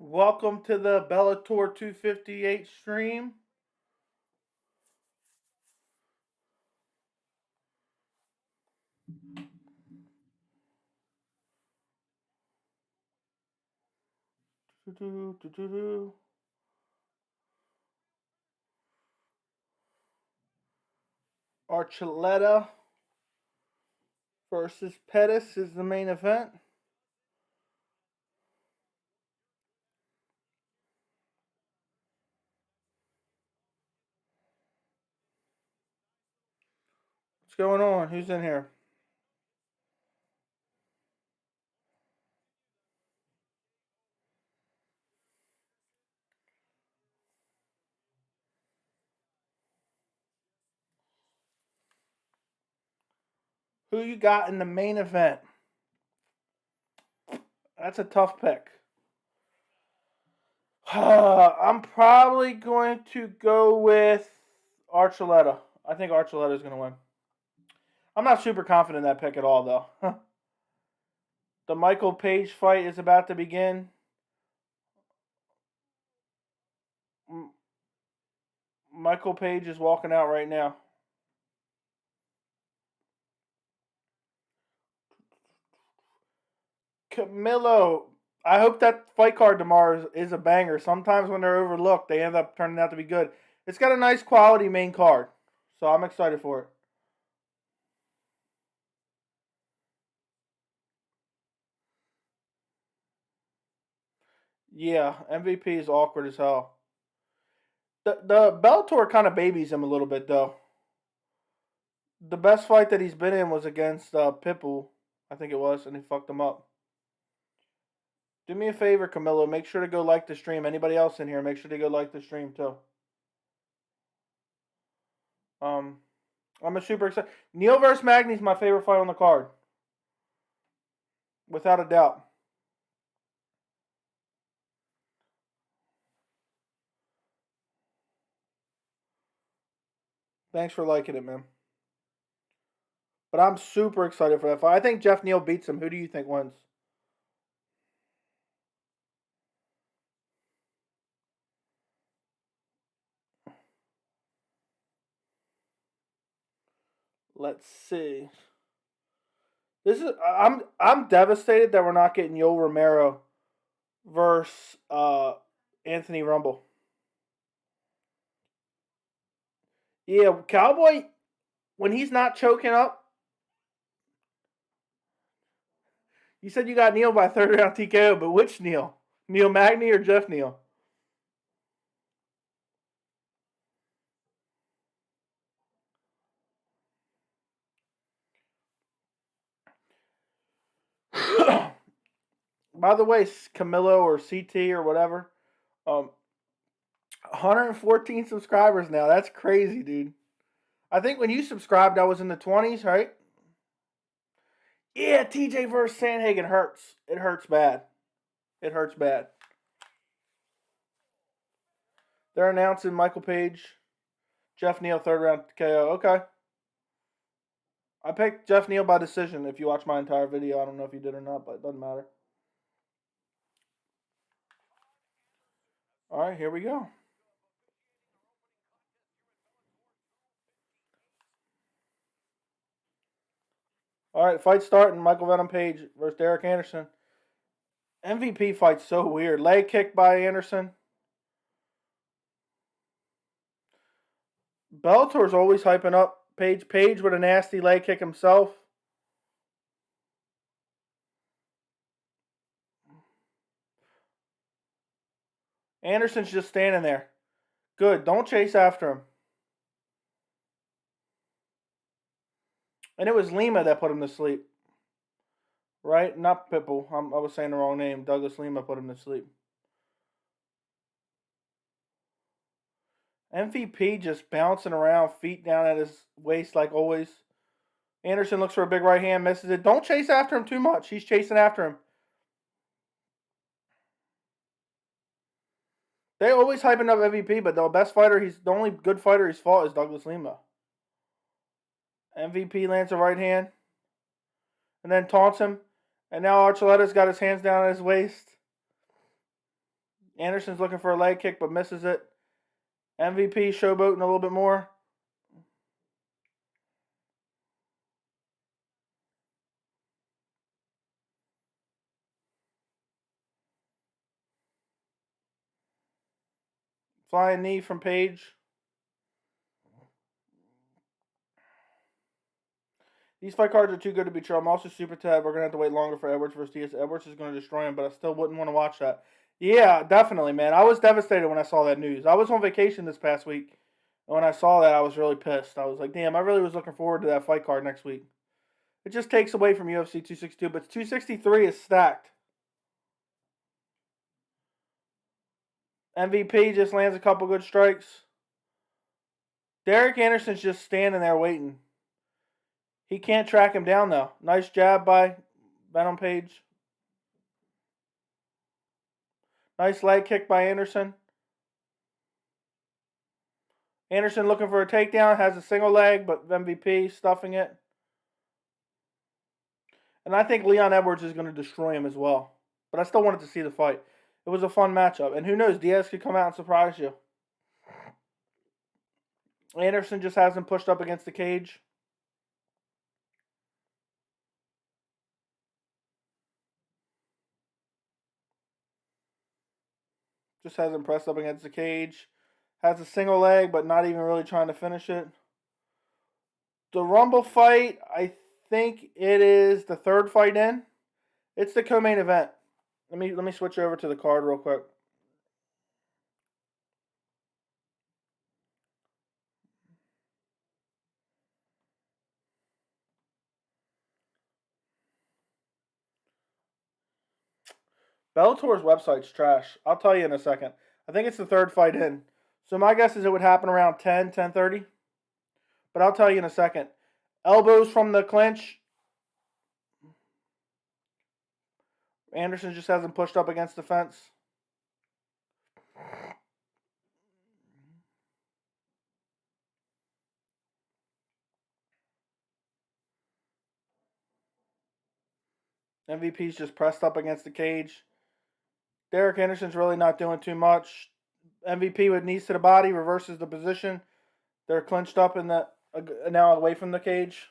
Welcome to the Bellator 258 stream. Archuleta versus Pettis is the main event. What's going on? Who's in here? Who you got in the main event? That's a tough pick. I'm probably going to go with Archuleta. I think Archuleta is going to win. I'm not super confident in that pick at all, though. The Michael Page fight is about to begin. Michael Page is walking out right now. Camilo, I hope that fight card tomorrow is a banger. Sometimes when they're overlooked, they end up turning out to be good. It's got a nice quality main card, so I'm excited for it. Yeah, MVP is awkward as hell. The Bellator kind of babies him a little bit, though. The best fight that he's been in was against Pitbull, I think it was, and he fucked him up. Do me a favor, Camilo. Make sure to go like the stream. Anybody else in here, make sure to go like the stream, too. I'm a super excited. Neil versus Magny's my favorite fight on the card. Without a doubt. Thanks for liking it, man. But I'm super excited for that fight. I think Jeff Neal beats him. Who do you think wins? Let's see. I'm devastated that we're not getting Yoel Romero versus Anthony Rumble. Yeah, Cowboy, when he's not choking up. You said you got Neal by third round TKO, but which Neal? Neil Magny or Jeff Neal? By the way, Camilo or CT or whatever, 114 subscribers now. That's crazy, dude. I think when you subscribed, I was in the 20s, right? Yeah, TJ versus Sandhagen hurts. It hurts bad. It hurts bad. They're announcing Michael Page, Jeff Neal, third round KO. Okay. I picked Jeff Neal by decision. If you watch my entire video, I don't know if you did or not, but it doesn't matter. All right, here we go. All right, fight starting. Michael Venom Page versus Derek Anderson. MVP fight's so weird. Leg kick by Anderson. Bellator's always hyping up Page. Page with a nasty leg kick himself. Anderson's just standing there. Good. Don't chase after him. And it was Lima that put him to sleep. Right? Not Pitbull. I was saying the wrong name. Douglas Lima put him to sleep. MVP just bouncing around, feet down at his waist like always. Anderson looks for a big right hand, misses it. Don't chase after him too much. He's chasing after him. They always hyping up MVP, but the best fighter, the only good fighter he's fought is Douglas Lima. MVP lands a right hand and then taunts him. And now Archuleta's got his hands down at his waist. Anderson's looking for a leg kick but misses it. MVP showboating a little bit more. Flying knee from Page. These fight cards are too good to be true. I'm also super sad we're going to have to wait longer for Edwards versus Diaz. Edwards is going to destroy him, but I still wouldn't want to watch that. Yeah, definitely, man. I was devastated when I saw that news. I was on vacation this past week, and when I saw that, I was really pissed. I was like, damn, I really was looking forward to that fight card next week. It just takes away from UFC 262, but 263 is stacked. MVP just lands a couple good strikes. Derek Anderson's just standing there waiting. He can't track him down, though. Nice jab by Venom Page. Nice leg kick by Anderson. Anderson looking for a takedown. Has a single leg, but MVP stuffing it. And I think Leon Edwards is going to destroy him as well. But I still wanted to see the fight. It was a fun matchup. And who knows, Diaz could come out and surprise you. Anderson just has him pushed up against the cage. Just has him pressed up against the cage. Has a single leg, but not even really trying to finish it. The Rumble fight, I think it is the third fight in. It's the co-main event. Let me switch over to the card real quick. Bellator's website's trash. I'll tell you in a second. I think it's the third fight in. So my guess is it would happen around 10:30. But I'll tell you in a second. Elbows from the clinch. Anderson just has him pushed up against the fence. MVP's just pressed up against the cage. Derek Anderson's really not doing too much. MVP with knees to the body, reverses the position. They're clinched up in the now away from the cage.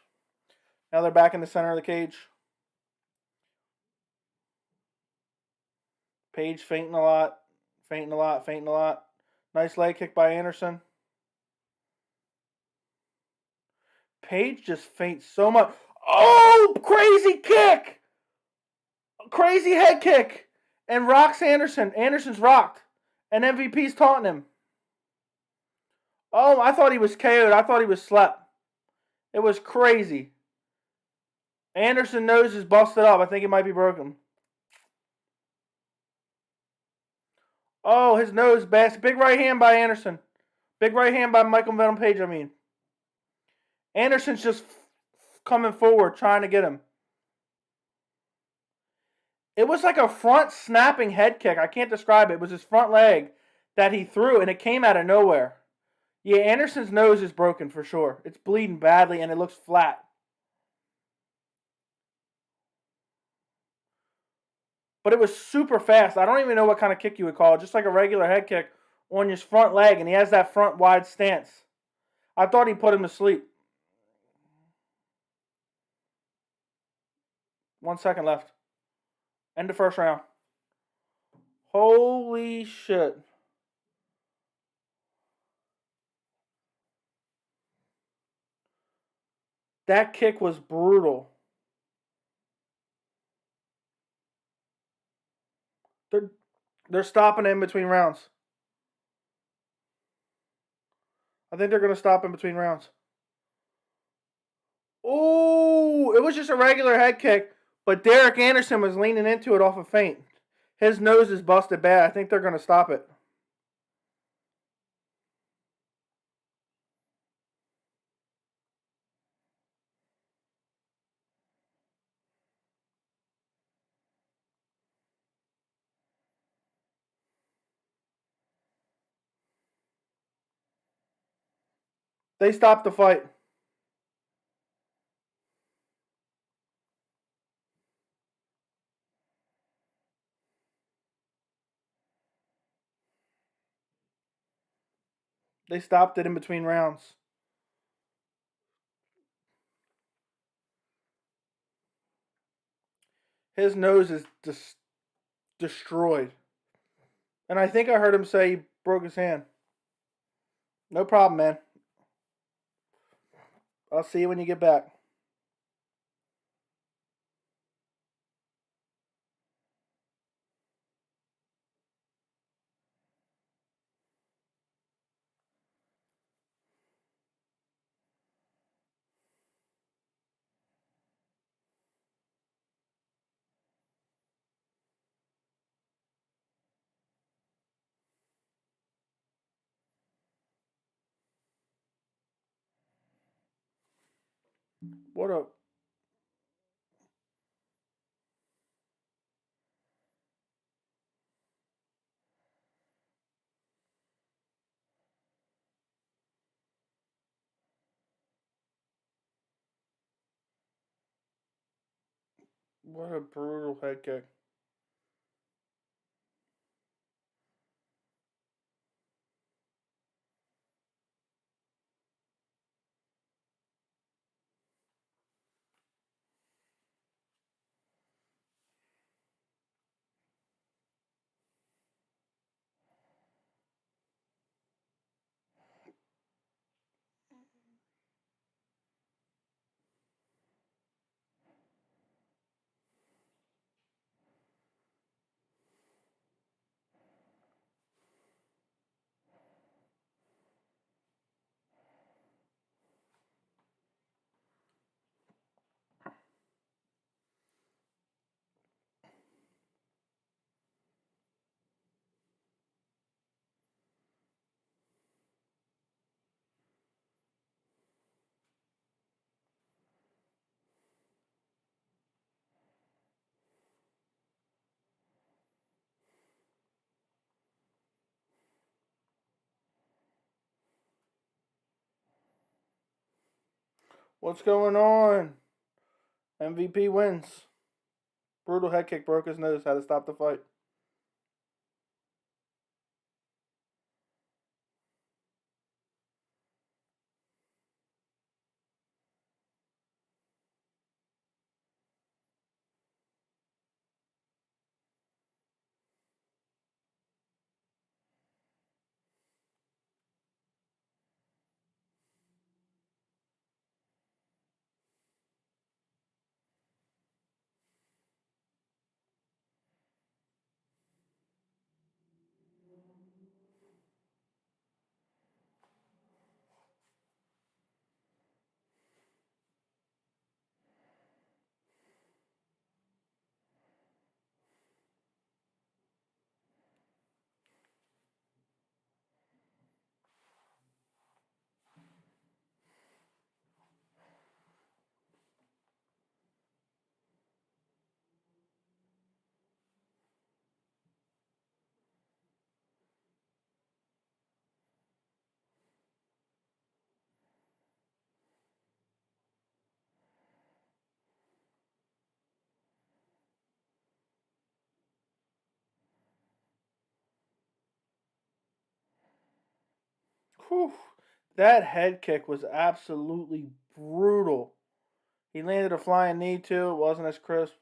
Now they're back in the center of the cage. Page fainting a lot. Nice leg kick by Anderson. Page just faints so much. Oh, crazy kick! Crazy head kick. And rocks Anderson. Anderson's rocked. And MVP's taunting him. Oh, I thought he was KO'd. I thought he was slept. It was crazy. Anderson's nose is busted up. I think it might be broken. Oh, his nose bashed. Big right hand by Anderson. Big right hand by Michael Venom Page, I mean. Anderson's just coming forward, trying to get him. It was like a front snapping head kick. I can't describe it. It was his front leg that he threw, and it came out of nowhere. Yeah, Anderson's nose is broken for sure. It's bleeding badly, and it looks flat. But it was super fast. I don't even know what kind of kick you would call it. Just like a regular head kick on his front leg, and he has that front wide stance. I thought he put him to sleep. 1 second left. End the first round. Holy shit. That kick was brutal. They're stopping in between rounds. I think they're going to stop in between rounds. Oh, it was just a regular head kick, but Derek Anderson was leaning into it off a feint. His nose is busted bad. I think they're going to stop it. They stopped the fight. They stopped it in between rounds. His nose is just destroyed. And I think I heard him say he broke his hand. No problem, man. I'll see you when you get back. What a what a brutal head kick. What's going on? MVP wins. Brutal head kick, broke his nose, had to stop the fight. Whew. That head kick was absolutely brutal. He landed a flying knee too. It wasn't as crisp.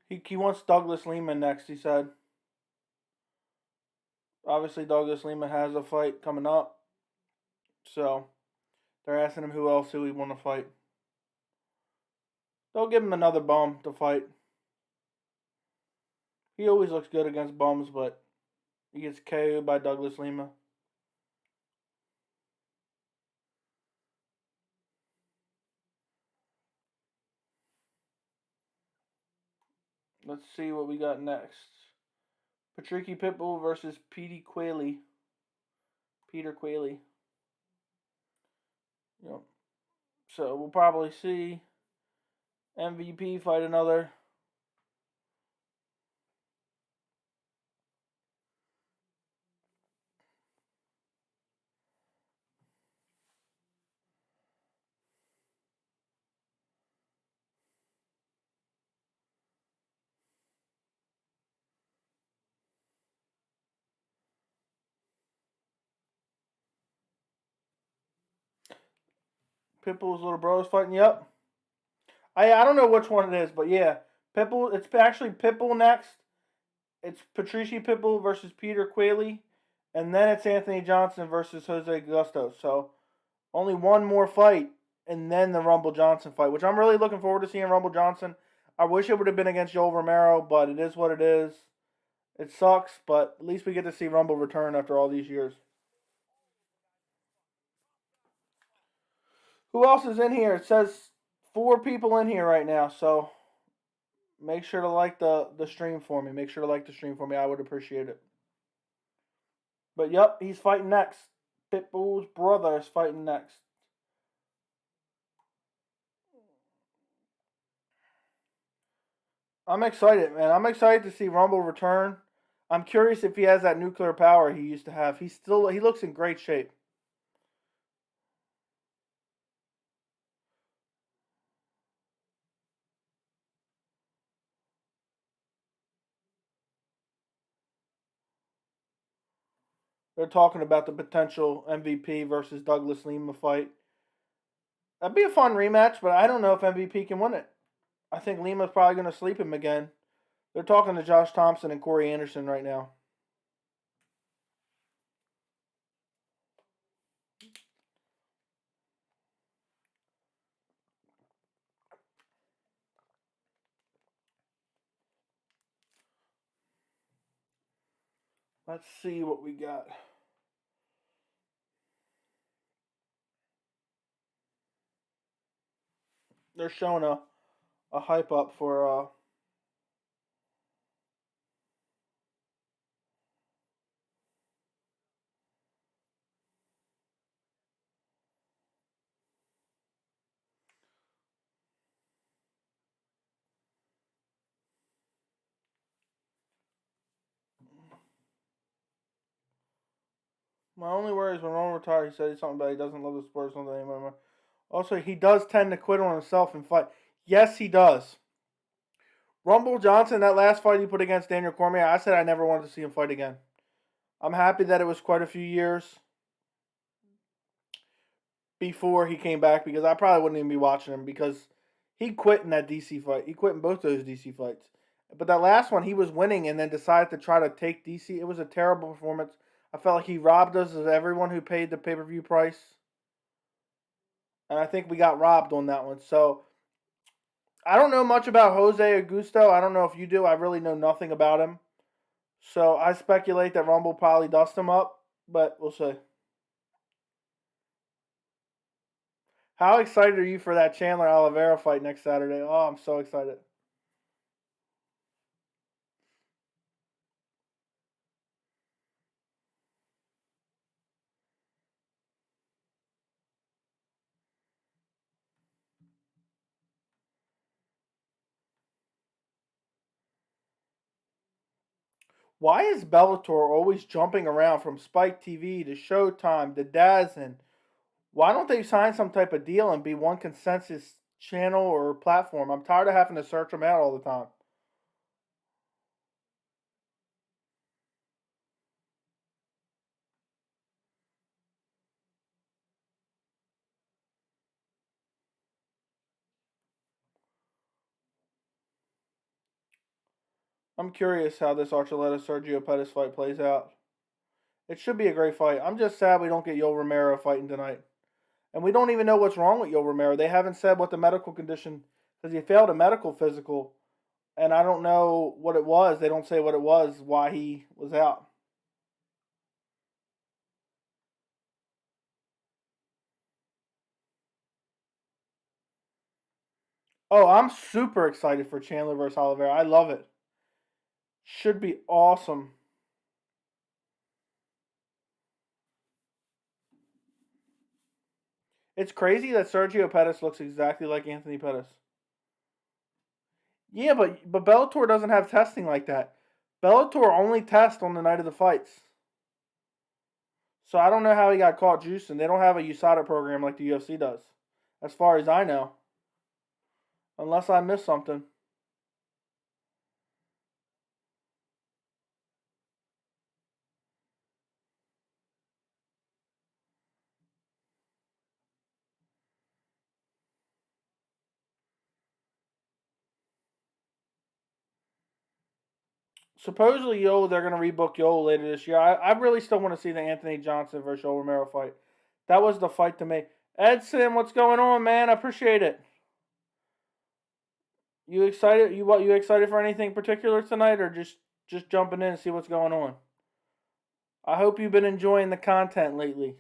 He wants Douglas Lima next, he said. Obviously, Douglas Lima has a fight coming up. So, they're asking him who he want to fight. They'll give him another bum to fight. He always looks good against bums, but he gets KO'd by Douglas Lima. Let's see what we got next. Patricky Pitbull versus Queally. Peter Queally. Yep. So we'll probably see MVP fight another. Pitbull's little bro is fighting. Yep. I don't know which one it is, but yeah, Pitbull. It's actually Pitbull next. It's Patricky Pitbull versus Peter Queally, and then it's Anthony Johnson versus Jose Augusto. So only one more fight, and then the Rumble Johnson fight, which I'm really looking forward to seeing Rumble Johnson. I wish it would have been against Joel Romero, but it is what it is. It sucks, but at least we get to see Rumble return after all these years. Who else is in here? It says 4 people in here right now, so make sure to like the stream for me. Make sure to like the stream for me. I would appreciate it. But yep, he's fighting next. Pitbull's brother is fighting next. I'm excited, man. I'm excited to see Rumble return. I'm curious if he has that nuclear power he used to have. He looks in great shape. They're talking about the potential MVP versus Douglas Lima fight. That'd be a fun rematch, but I don't know if MVP can win it. I think Lima's probably going to sleep him again. They're talking to Josh Thompson and Corey Anderson right now. Let's see what we got. They're showing a hype up for my only worry is when Roman retired, he said something about he doesn't love the sport or something anymore. Also, he does tend to quit on himself and fight. Yes, he does. Rumble Johnson, that last fight he put against Daniel Cormier, I said I never wanted to see him fight again. I'm happy that it was quite a few years before he came back because I probably wouldn't even be watching him because he quit in that DC fight. He quit in both those DC fights. But that last one, he was winning and then decided to try to take DC. It was a terrible performance. I felt like he robbed us of everyone who paid the pay-per-view price. And I think we got robbed on that one. So I don't know much about Jose Augusto. I don't know if you do. I really know nothing about him. So I speculate that Rumble probably dust him up, but we'll see. How excited are you for that Chandler Oliveira fight next Saturday? Oh, I'm so excited. Why is Bellator always jumping around from Spike TV to Showtime to DAZN? Why don't they sign some type of deal and be one consensus channel or platform? I'm tired of having to search them out all the time. I'm curious how this Archuleta Sergio Pettis fight plays out. It should be a great fight. I'm just sad we don't get Yoel Romero fighting tonight. And we don't even know what's wrong with Yoel Romero. They haven't said what the medical condition, because he failed a medical physical, and I don't know what it was. They don't say what it was, why he was out. Oh, I'm super excited for Chandler versus Oliveira. I love it. Should be awesome. It's crazy that Sergio Pettis looks exactly like Anthony Pettis. Yeah, but Bellator doesn't have testing like that. Bellator only tests on the night of the fights. So I don't know how he got caught juicing. They don't have a USADA program like the UFC does, as far as I know. Unless I missed something. Supposedly, they're going to rebook Yoel later this year. I really still want to see the Anthony Johnson versus Yoel Romero fight. That was the fight to me. Edson, what's going on, man? I appreciate it. You excited? You excited for anything particular tonight, or just jumping in and see what's going on? I hope you've been enjoying the content lately.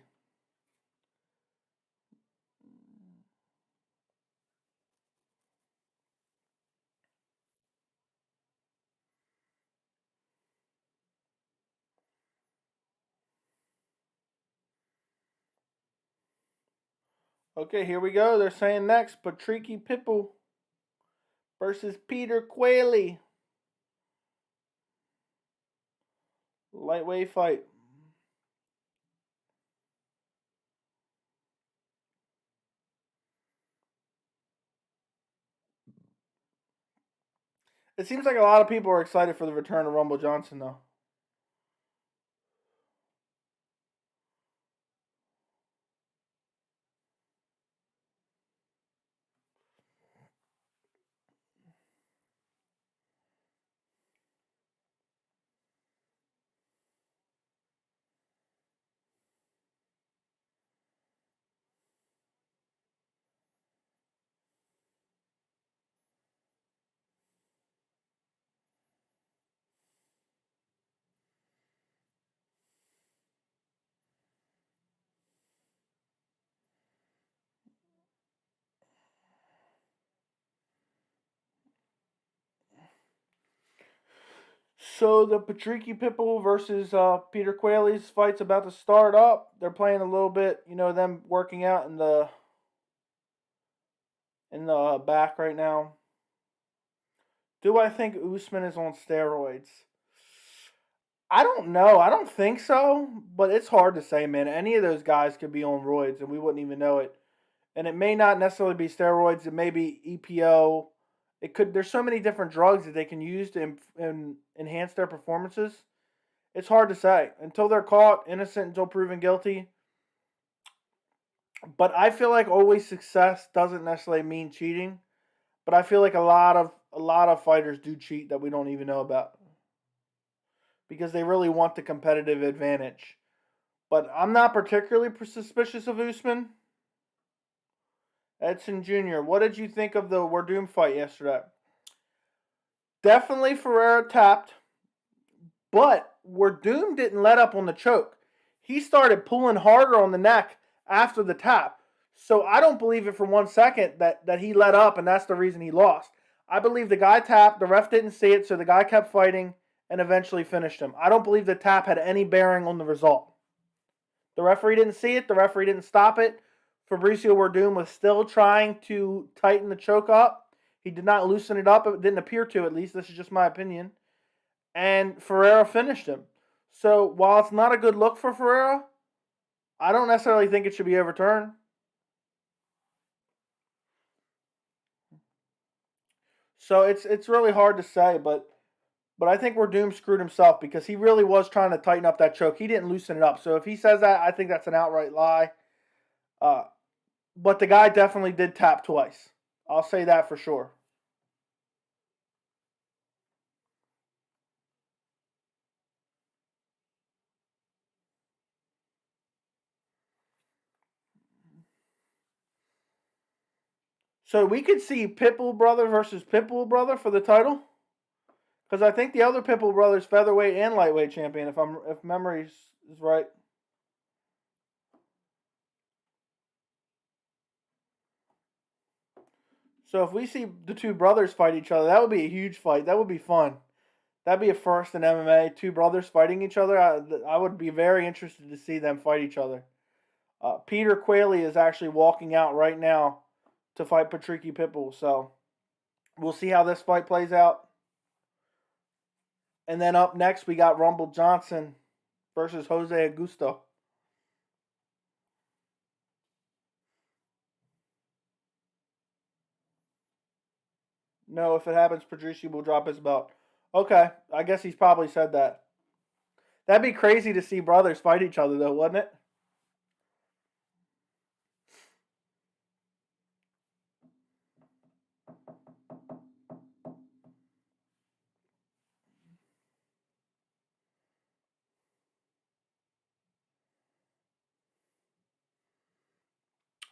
Okay, here we go. They're saying next, Patricky Pitbull versus Peter Queally. Lightweight fight. It seems like a lot of people are excited for the return of Rumble Johnson, though. So the Patricky Pitbull versus Peter Quayle's fight's about to start up. They're playing a little bit, them working out in the back right now. Do I think Usman is on steroids? I don't know. I don't think so, but it's hard to say, man. Any of those guys could be on roids, and we wouldn't even know it. And it may not necessarily be steroids. It may be EPO. It could. There's so many different drugs that they can use to enhance their performances. It's hard to say until they're caught innocent until proven guilty. But I feel like always success doesn't necessarily mean cheating. But I feel like a lot of fighters do cheat that we don't even know about because they really want the competitive advantage. But I'm not particularly suspicious of Usman. Edson Jr., what did you think of the Werdum fight yesterday? Definitely Ferreira tapped, but Werdum didn't let up on the choke. He started pulling harder on the neck after the tap. So I don't believe it for 1 second that he let up and that's the reason he lost. I believe the guy tapped, the ref didn't see it, so the guy kept fighting and eventually finished him. I don't believe the tap had any bearing on the result. The referee didn't see it, the referee didn't stop it. Fabricio Werdum was still trying to tighten the choke up. He did not loosen it up. It didn't appear to, at least. This is just my opinion. And Ferreira finished him. So while it's not a good look for Ferreira, I don't necessarily think it should be overturned. So it's really hard to say, but I think Werdum screwed himself because he really was trying to tighten up that choke. He didn't loosen it up. So if he says that, I think that's an outright lie. Uh, but the guy definitely did tap twice. I'll say that for sure. So we could see Pitbull brother versus Pitbull brother for the title, because I think the other Pitbull brother's featherweight and lightweight champion, if memory is right. So if we see the two brothers fight each other, that would be a huge fight. That would be fun. That'd be a first in MMA. Two brothers fighting each other. I would be very interested to see them fight each other. Peter Queally is actually walking out right now to fight Patricky Pitbull. So we'll see how this fight plays out. And then up next, we got Rumble Johnson versus Jose Augusto. No, if it happens, Patricky will drop his belt. Okay, I guess he's probably said that. That'd be crazy to see brothers fight each other, though, wouldn't it?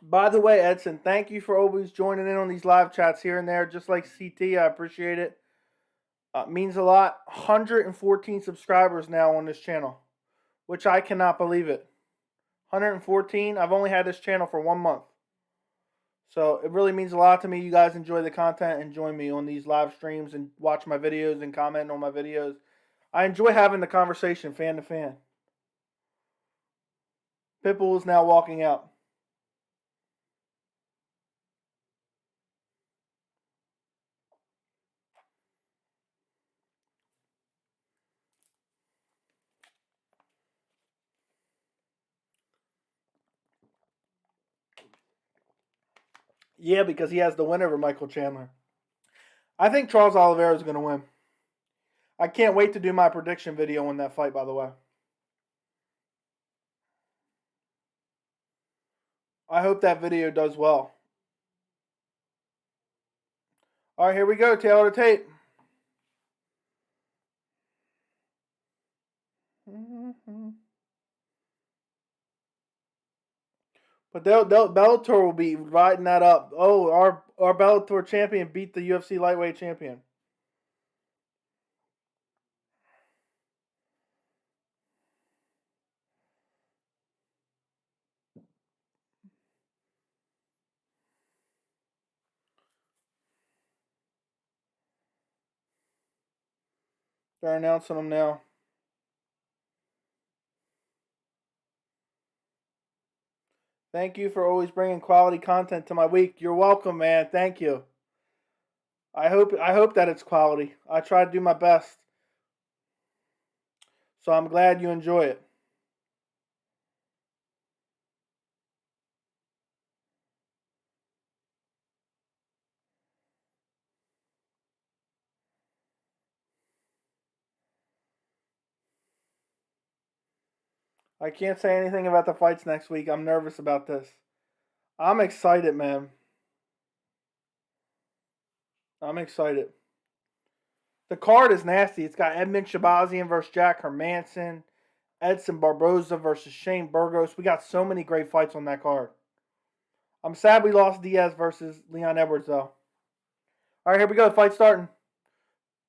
By the way, Edson, thank you for always joining in on these live chats here and there, just like CT. I appreciate it. Means a lot. 114 subscribers now on this channel, which I cannot believe it. 114. I've only had this channel for 1 month. So it really means a lot to me. You guys enjoy the content and join me on these live streams and watch my videos and comment on my videos. I enjoy having the conversation fan to fan. Pitbull is now walking out. Yeah, because he has the win over Michael Chandler. I think Charles Oliveira is going to win. I can't wait to do my prediction video on that fight, by the way. I hope that video does well. All right, here we go. Tail of the tape. But Bellator will be riding that up. Oh, our Bellator champion beat the UFC lightweight champion. They're announcing them now. Thank you for always bringing quality content to my week. You're welcome, man. Thank you. I hope that it's quality. I try to do my best. So I'm glad you enjoy it. I can't say anything about the fights next week. I'm nervous about this. I'm excited, man. I'm excited. The card is nasty. It's got Edmund Shabazian versus Jack Hermanson, Edson Barboza versus Shane Burgos. We got so many great fights on that card. I'm sad we lost Diaz versus Leon Edwards, though. All right, here we go. Fight starting.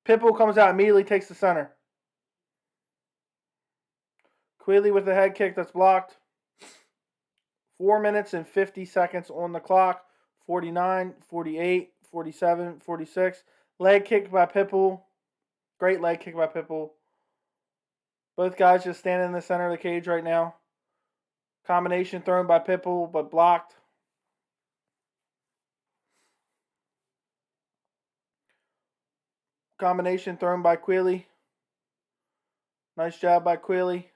Pitbull comes out, immediately takes the center. Queally with a head kick that's blocked. 4 minutes and 50 seconds on the clock. 49, 48, 47, 46. Leg kick by Pitbull. Great leg kick by Pitbull. Both guys just standing in the center of the cage right now. Combination thrown by Pitbull, but blocked. Combination thrown by Queally. Nice job by Queally.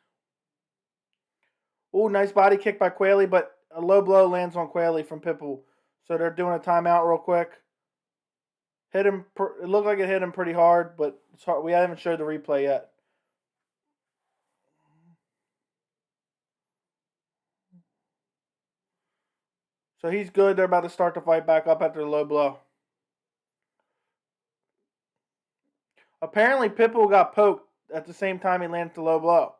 Ooh, nice body kick by Queally, but a low blow lands on Queally from Pitbull. So they're doing a timeout real quick. Hit him. It looked like it hit him pretty hard, but it's hard. We haven't showed the replay yet. So he's good. They're about to start the fight back up after the low blow. Apparently, Pitbull got poked at the same time he landed the low blow.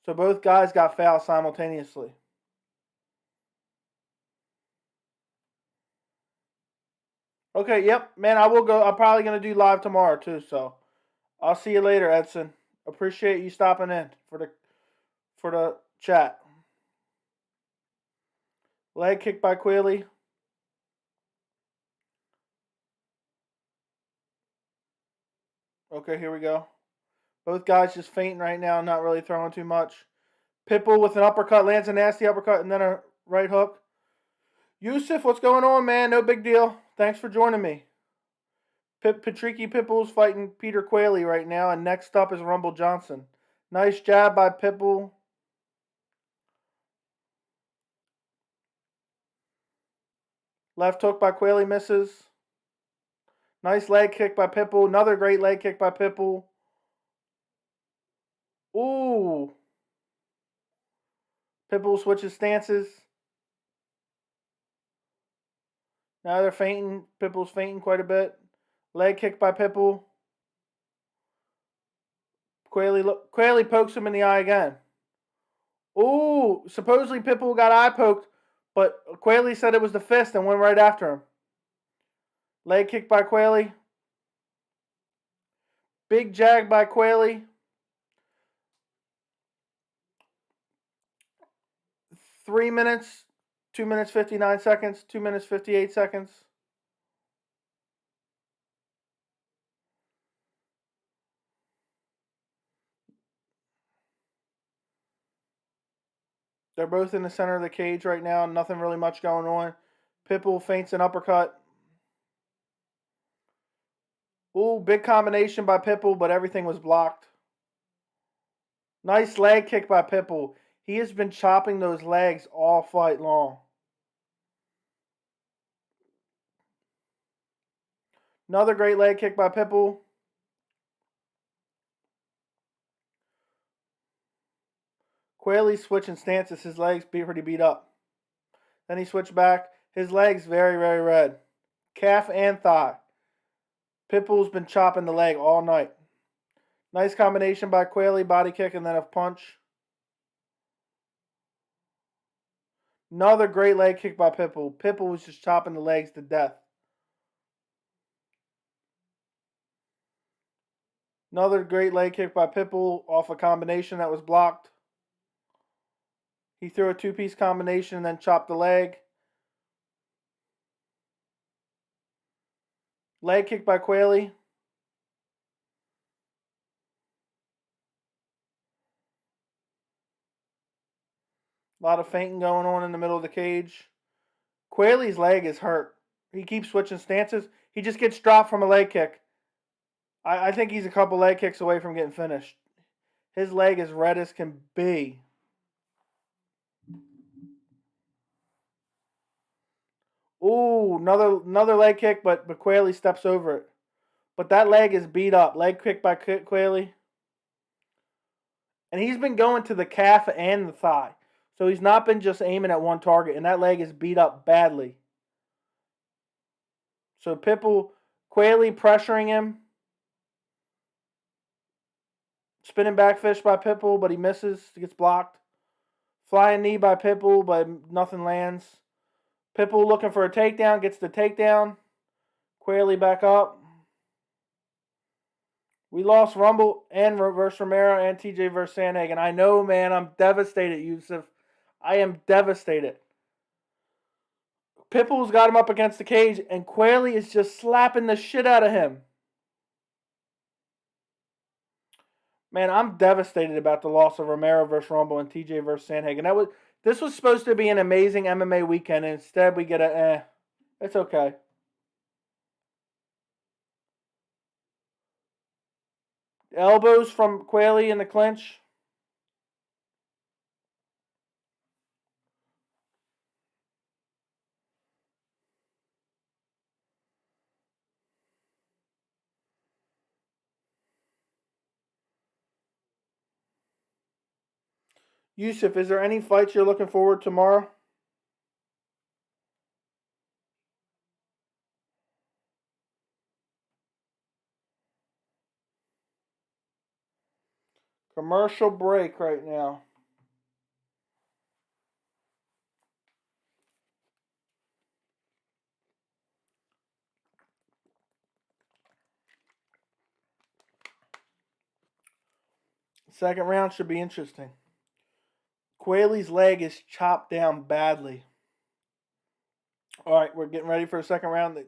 So both guys got fouled simultaneously. Okay, yep, man, I will go. I'm probably going to do live tomorrow, too, so I'll see you later, Edson. Appreciate you stopping in for the chat. Leg kick by Queally. Okay, here we go. Both guys just fainting right now, not really throwing too much. Pitbull with an uppercut, lands a nasty uppercut, and then a right hook. Yusuf, what's going on, man? No big deal. Thanks for joining me. Patricky Pitbull's fighting Peter Queally right now, and next up is Rumble Johnson. Nice jab by Pitbull. Left hook by Queally misses. Nice leg kick by Pitbull. Another great leg kick by Pitbull. Ooh. Pitbull switches stances. Now they're fainting. Pitbull's fainting quite a bit. Leg kick by Pitbull. Queally pokes him in the eye again. Ooh, supposedly Pitbull got eye poked, but Queally said it was the fist and went right after him. Leg kick by Queally. Big jag by Queally. 3 minutes, 2 minutes 59 seconds, 2 minutes 58 seconds. They're both in the center of the cage right now. Nothing really much going on. Pitbull feints an uppercut. Ooh, big combination by Pitbull, but everything was blocked. Nice leg kick by Pitbull. He has been chopping those legs all fight long. Another great leg kick by Pitbull. Queally switching stances. His legs pretty beat up. Then he switched back. His legs very, very red. Calf and thigh. Pitbull's been chopping the leg all night. Nice combination by Queally. Body kick and then a punch. Another great leg kick by Pitbull. Pitbull was just chopping the legs to death. Another great leg kick by Pitbull off a combination that was blocked. He threw a two-piece combination and then chopped the leg. Leg kick by Queally. A lot of fainting going on in the middle of the cage. Queally's leg is hurt. He keeps switching stances. He just gets dropped from a leg kick. I think he's a couple leg kicks away from getting finished. His leg is red as can be. Ooh, another leg kick, but Queally steps over it. But that leg is beat up. Leg kick by Queally. And he's been going to the calf and the thigh. So he's not been just aiming at one target. And that leg is beat up badly. So Pitbull, Queally pressuring him. Spinning back fish by Pitbull, but he misses. He gets blocked. Flying knee by Pitbull, but nothing lands. Pitbull looking for a takedown. Gets the takedown. Queally back up. We lost Rumble and versus Romero and TJ versus Sandhagen. I know, man. I'm devastated, Yusuf. I am devastated. Pitbull's got him up against the cage, and Queally is just slapping the shit out of him. Man, I'm devastated about the loss of Romero versus Rumble and TJ versus Sandhagen. This was supposed to be an amazing MMA weekend, and instead we get a It's okay. Elbows from Queally in the clinch. Yusuf, is there any fights you're looking forward to tomorrow? Commercial break right now. Second round should be interesting. Queally's leg is chopped down badly. All right, we're getting ready for a second round.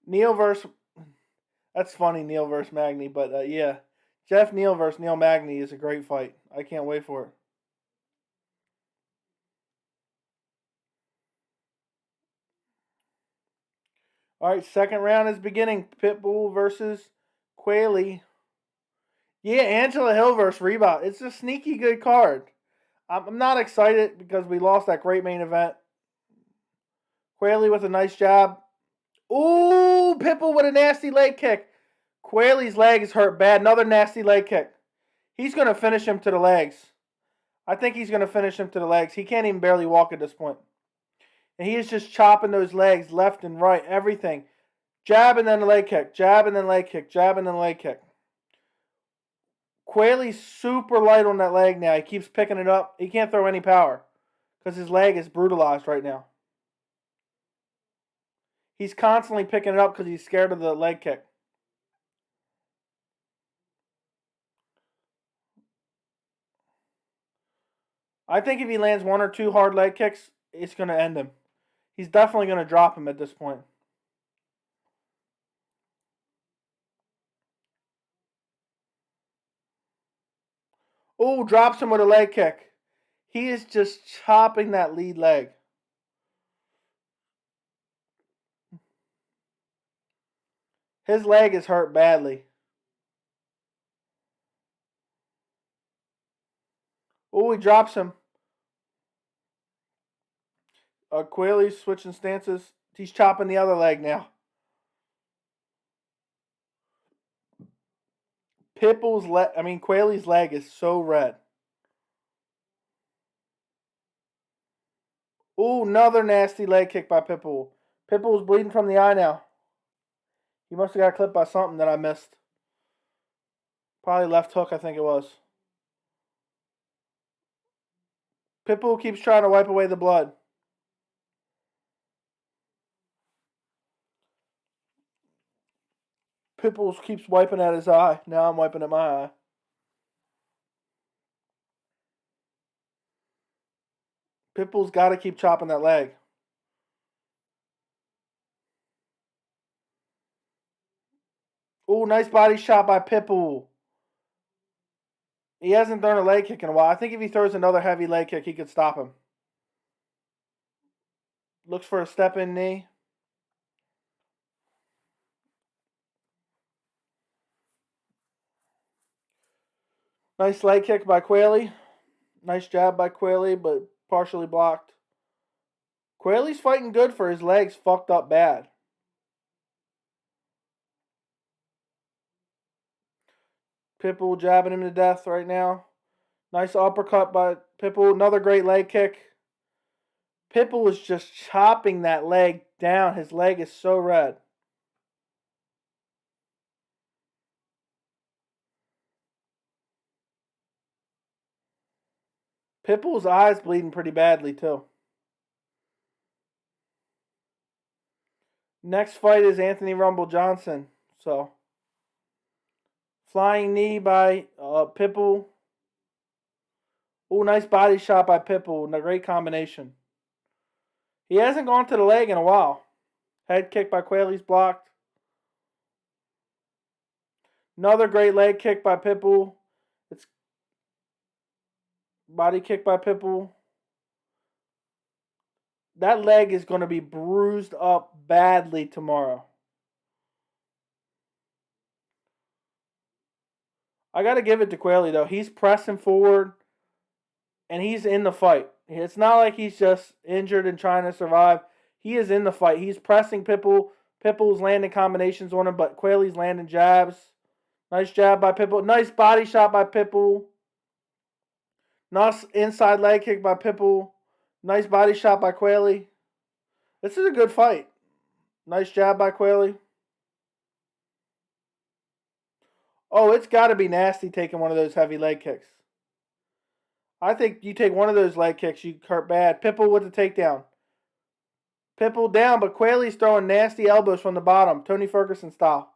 Neil versus... That's funny, Neil versus Magny, but yeah. Jeff Neal versus Neil Magny is a great fight. I can't wait for it. All right, second round is beginning. Pitbull versus Queally. Yeah, Angela Hill versus Reba. It's a sneaky good card. I'm not excited because we lost that great main event. Queally with a nice jab. Ooh, Pitbull with a nasty leg kick. Queally's leg is hurt bad. Another nasty leg kick. He's going to finish him to the legs. I think he's going to finish him to the legs. He can't even barely walk at this point. And he is just chopping those legs left and right. Everything. Jab and then the leg kick. Jab and then leg kick. Jab and then leg kick. Queally's super light on that leg now. He keeps picking it up. He can't throw any power because his leg is brutalized right now. He's constantly picking it up because he's scared of the leg kick. I think if he lands one or two hard leg kicks, it's going to end him. He's definitely going to drop him at this point. Oh, drops him with a leg kick. He is just chopping that lead leg. His leg is hurt badly. Oh, he drops him. Queally's switching stances. He's chopping the other leg now. Queally's leg is so red. Ooh, another nasty leg kick by Pitbull. Pitbull's bleeding from the eye now. He must have got clipped by something that I missed. Probably left hook, I think it was. Pitbull keeps trying to wipe away the blood. Pitbull keeps wiping at his eye. Now I'm wiping at my eye. Pitbull's got to keep chopping that leg. Ooh, nice body shot by Pitbull. He hasn't thrown a leg kick in a while. I think if he throws another heavy leg kick, he could stop him. Looks for a step-in knee. Nice leg kick by Queally. Nice jab by Queally, but partially blocked. Queally's fighting good for his legs fucked up bad. Pitbull jabbing him to death right now. Nice uppercut by Pitbull. Another great leg kick. Pitbull is just chopping that leg down. His leg is so red. Pitbull's eye's bleeding pretty badly too. Next fight is Anthony Rumble Johnson. So, flying knee by Pitbull. Oh, nice body shot by Pitbull. A great combination. He hasn't gone to the leg in a while. Head kick by Queally's blocked. Another great leg kick by Pitbull. It's body kick by Pitbull. That leg is going to be bruised up badly tomorrow. I got to give it to Queally, though. He's pressing forward, and he's in the fight. It's not like he's just injured and trying to survive. He is in the fight. He's pressing Pitbull. Pitbull's landing combinations on him, but Queally's landing jabs. Nice jab by Pitbull. Nice body shot by Pitbull. Nice inside leg kick by Pitbull. Nice body shot by Queally. This is a good fight. Nice jab by Queally. Oh, it's got to be nasty taking one of those heavy leg kicks. I think you take one of those leg kicks, you hurt bad. Pitbull with the takedown. Pitbull down, but Queally's throwing nasty elbows from the bottom. Tony Ferguson style.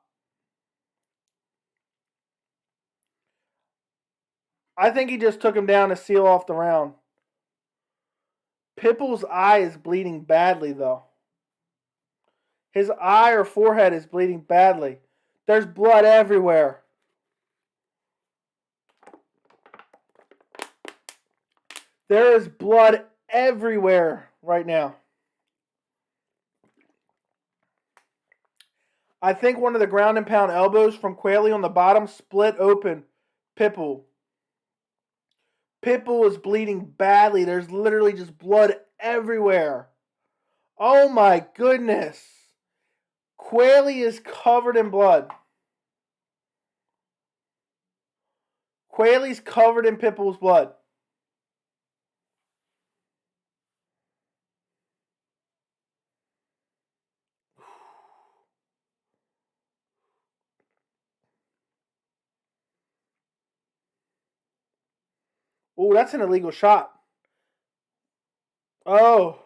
I think he just took him down to seal off the round. Pitbull's eye is bleeding badly, though. His eye or forehead is bleeding badly. There's blood everywhere. There is blood everywhere right now. I think one of the ground and pound elbows from Queally on the bottom split open Pitbull. Pitbull is bleeding badly. There's literally just blood everywhere. Oh my goodness. Queally is covered in blood. Queally's covered in Pitbull's blood. Oh, that's an illegal shot. Oh.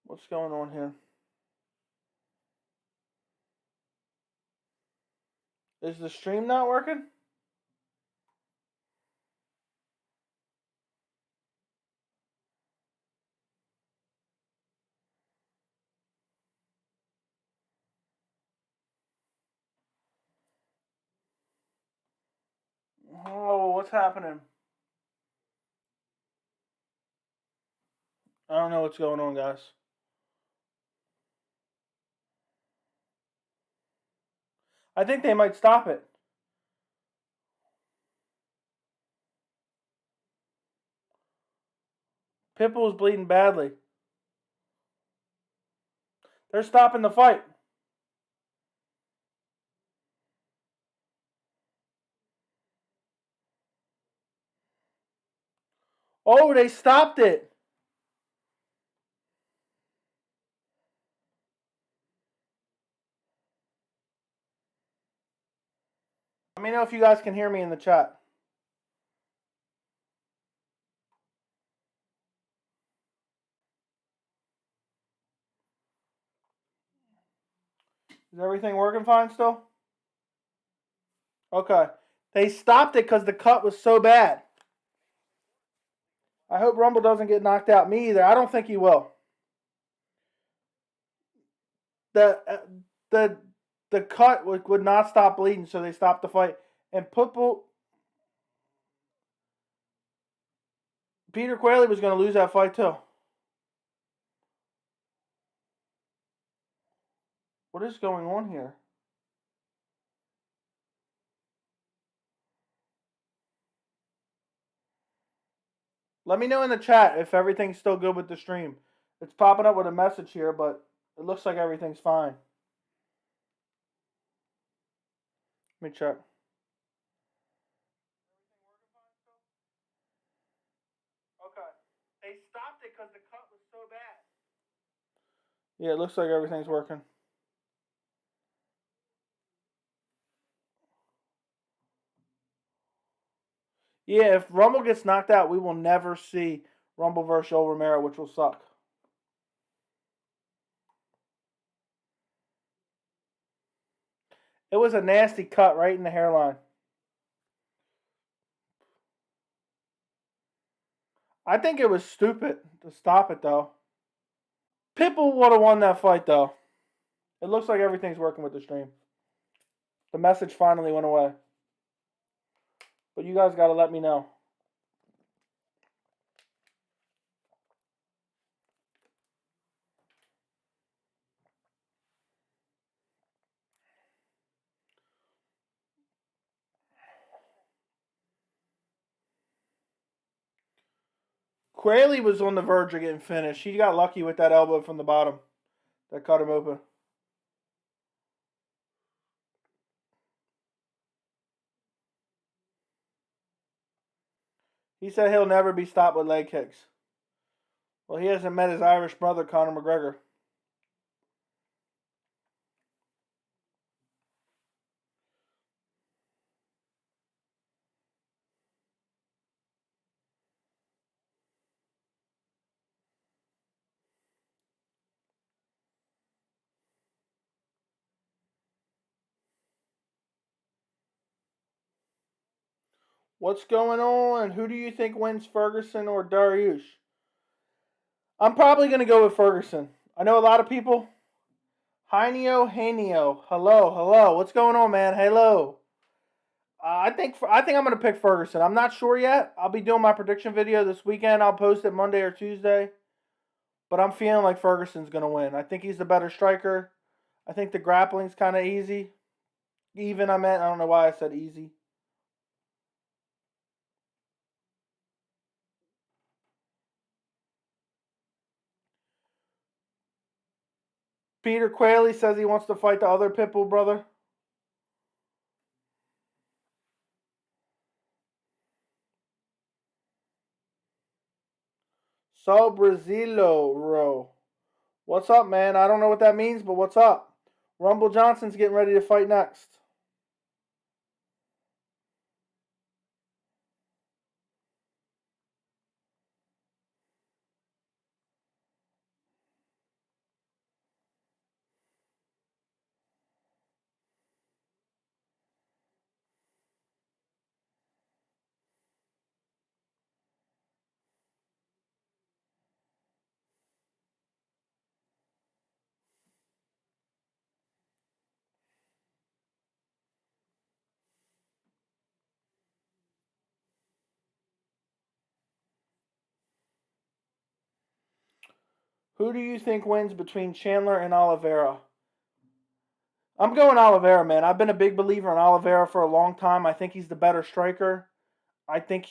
What's going on here? Is the stream not working? Oh, what's happening? I don't know what's going on, guys. I think they might stop it. Pitbull is bleeding badly. They're stopping the fight. Oh, they stopped it. Let me know if you guys can hear me in the chat. Is everything working fine still? Okay. They stopped it because the cut was so bad. I hope Rumble doesn't get knocked out. Me either. I don't think he will. The cut would not stop bleeding, so they stopped the fight. And Peter Queally was going to lose that fight too. What is going on here? Let me know in the chat if everything's still good with the stream. It's popping up with a message here, but it looks like everything's fine. Let me check. Okay. They stopped it because the cut was so bad. Yeah, it looks like everything's working. Yeah, if Rumble gets knocked out, we will never see Rumble versus Joel Romero, which will suck. It was a nasty cut right in the hairline. I think it was stupid to stop it, though. Pitbull would have won that fight, though. It looks like everything's working with the stream. The message finally went away. But you guys got to let me know. Queally was on the verge of getting finished. He got lucky with that elbow from the bottom that cut him open. He said he'll never be stopped with leg kicks. Well, he hasn't met his Irish brother, Conor McGregor. What's going on? Who do you think wins, Ferguson or Dariush? I'm probably going to go with Ferguson. I know a lot of people. Hanio. Hello. What's going on, man? Hello. I think I'm going to pick Ferguson. I'm not sure yet. I'll be doing my prediction video this weekend. I'll post it Monday or Tuesday. But I'm feeling like Ferguson's going to win. I think he's the better striker. I think the grappling's kind of easy. Even, I meant. I don't know why I said easy. Peter Queally says he wants to fight the other Pitbull brother. So Brazilo, Ro. What's up, man? I don't know what that means, but what's up? Rumble Johnson's getting ready to fight next. Who do you think wins between Chandler and Oliveira? I'm going Oliveira, man. I've been a big believer in Oliveira for a long time. I think he's the better striker. I think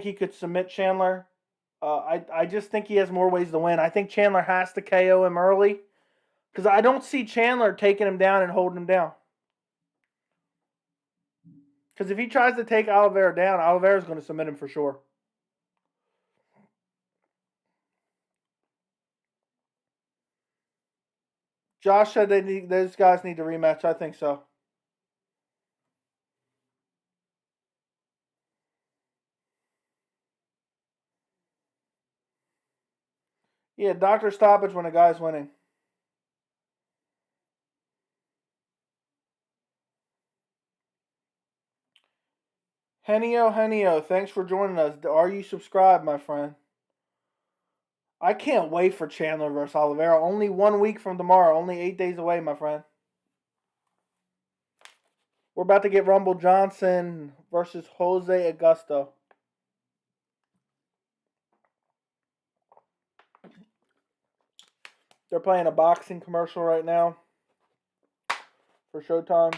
he could submit Chandler. I just think he has more ways to win. I think Chandler has to KO him early because I don't see Chandler taking him down and holding him down. Because if he tries to take Oliveira down, Oliveira's going to submit him for sure. Josh said those guys need to rematch. I think so. Yeah, doctor stoppage when a guy's winning. Henio, thanks for joining us. Are you subscribed, my friend? I can't wait for Chandler versus Oliveira. Only 1 week from tomorrow. Only 8 days away, my friend. We're about to get Rumble Johnson versus Jose Augusto. They're playing a boxing commercial right now for Showtime.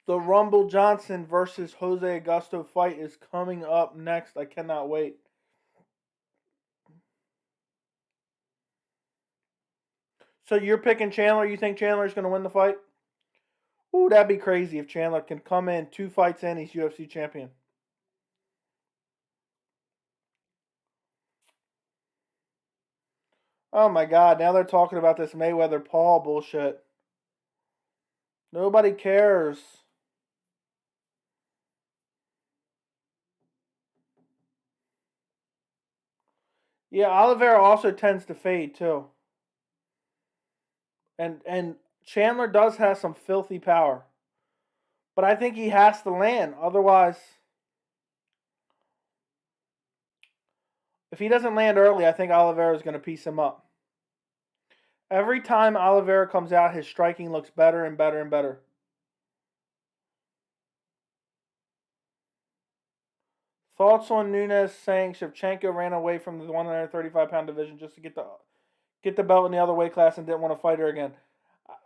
The Rumble Johnson versus Jose Augusto fight is coming up next. I cannot wait. So you're picking Chandler? You think Chandler's going to win the fight? Ooh, that'd be crazy if Chandler can come in 2 fights in. He's UFC champion. Oh my God! Now they're talking about this Mayweather Paul bullshit. Nobody cares. Yeah, Oliveira also tends to fade too. And Chandler does have some filthy power. But I think he has to land. Otherwise, if he doesn't land early, I think Oliveira is going to piece him up. Every time Oliveira comes out, his striking looks better and better and better. Thoughts on Nunes saying Shevchenko ran away from the 135-pound division just to get the belt in the other weight class and didn't want to fight her again?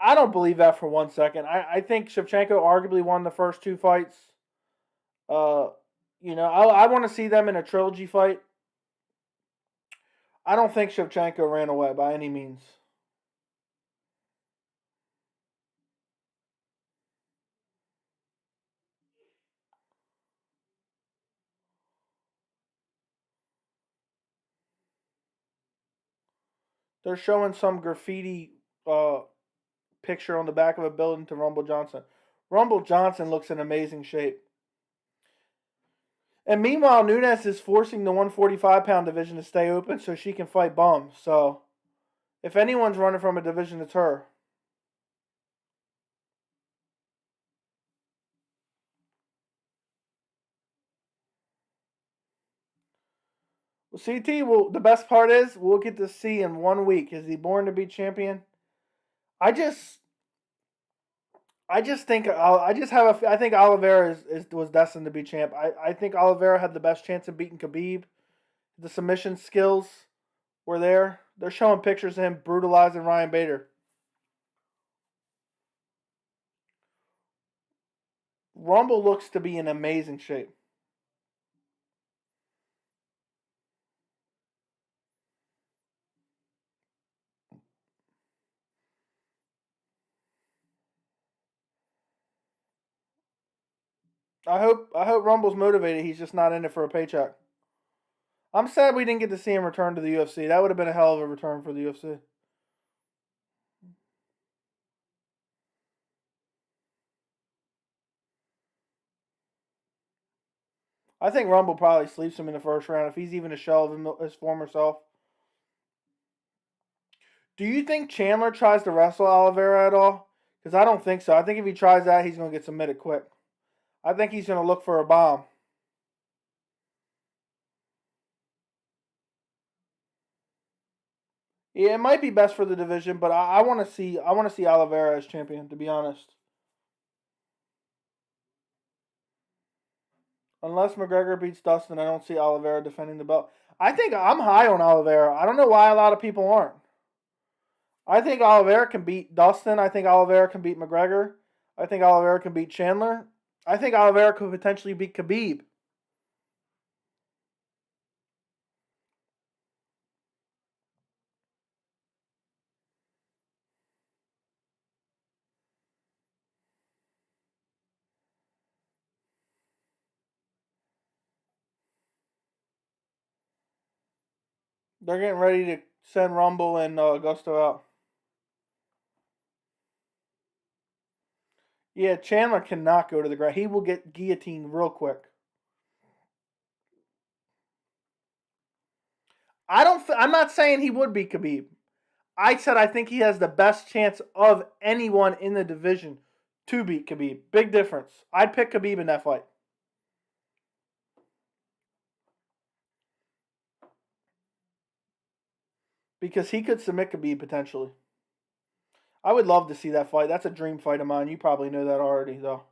I don't believe that for 1 second. I think Shevchenko arguably won the first 2 fights. I want to see them in a trilogy fight. I don't think Shevchenko ran away by any means. They're showing some graffiti picture on the back of a building to Rumble Johnson. Rumble Johnson looks in amazing shape. And meanwhile, Nunes is forcing the 145-pound division to stay open so she can fight bums. So, if anyone's running from a division, it's her. Well, CT, the best part is we'll get to see in 1 week. Is he born to be champion? I think I think Oliveira was destined to be champ. I think Oliveira had the best chance of beating Khabib. The submission skills were there. They're showing pictures of him brutalizing Ryan Bader. Rumble looks to be in amazing shape. I hope Rumble's motivated. He's just not in it for a paycheck. I'm sad we didn't get to see him return to the UFC. That would have been a hell of a return for the UFC. I think Rumble probably sleeps him in the first round if he's even a shell of his former self. Do you think Chandler tries to wrestle Oliveira at all? Because I don't think so. I think if he tries that, he's going to get submitted quick. I think he's going to look for a bomb. Yeah, it might be best for the division, but I want to see Oliveira as champion. To be honest, unless McGregor beats Dustin, I don't see Oliveira defending the belt. I think I'm high on Oliveira. I don't know why a lot of people aren't. I think Oliveira can beat Dustin. I think Oliveira can beat McGregor. I think Oliveira can beat Chandler. I think Oliveira could potentially beat Khabib. They're getting ready to send Rumble and Augusto out. Yeah, Chandler cannot go to the ground. He will get guillotined real quick. I'm not saying he would beat Khabib. I said I think he has the best chance of anyone in the division to beat Khabib. Big difference. I'd pick Khabib in that fight. Because he could submit Khabib potentially. I would love to see that fight. That's a dream fight of mine. You probably know that already, though.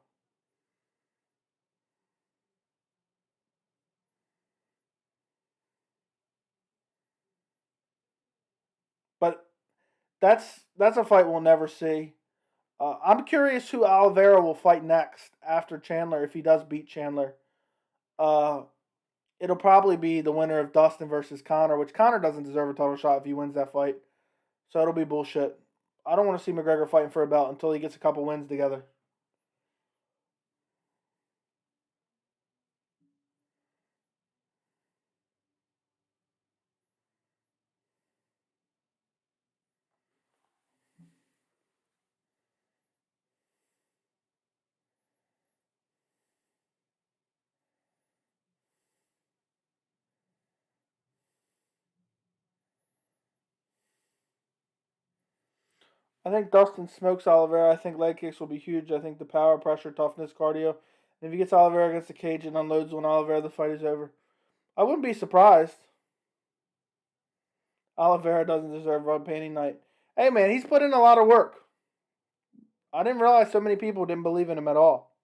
But that's a fight we'll never see. I'm curious who Oliveira will fight next after Chandler if he does beat Chandler. Uh, it'll probably be the winner of Dustin versus Conor, which Conor doesn't deserve a title shot if he wins that fight. So it'll be bullshit. I don't want to see McGregor fighting for a belt until he gets a couple wins together. I think Dustin smokes Oliveira. I think leg kicks will be huge. I think the power, pressure, toughness, cardio. And if he gets Oliveira against the cage and unloads on Oliveira, the fight is over. I wouldn't be surprised. Oliveira doesn't deserve rub painting night. Hey man, he's put in a lot of work. I didn't realize so many people didn't believe in him at all.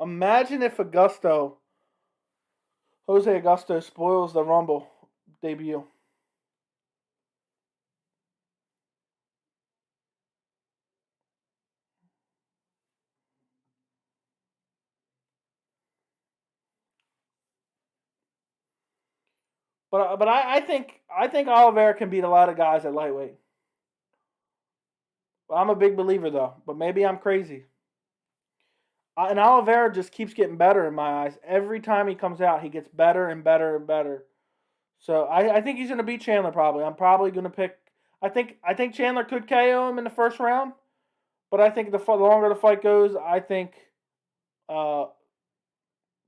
Imagine if Jose Augusto spoils the Rumble debut. But I think Oliveira can beat a lot of guys at lightweight. I'm a big believer though, but maybe I'm crazy. And Oliveira just keeps getting better in my eyes. Every time he comes out, he gets better and better and better. So I think he's going to beat Chandler probably. I'm probably going to pick. I think Chandler could KO him in the first round, but I think the longer the fight goes, I think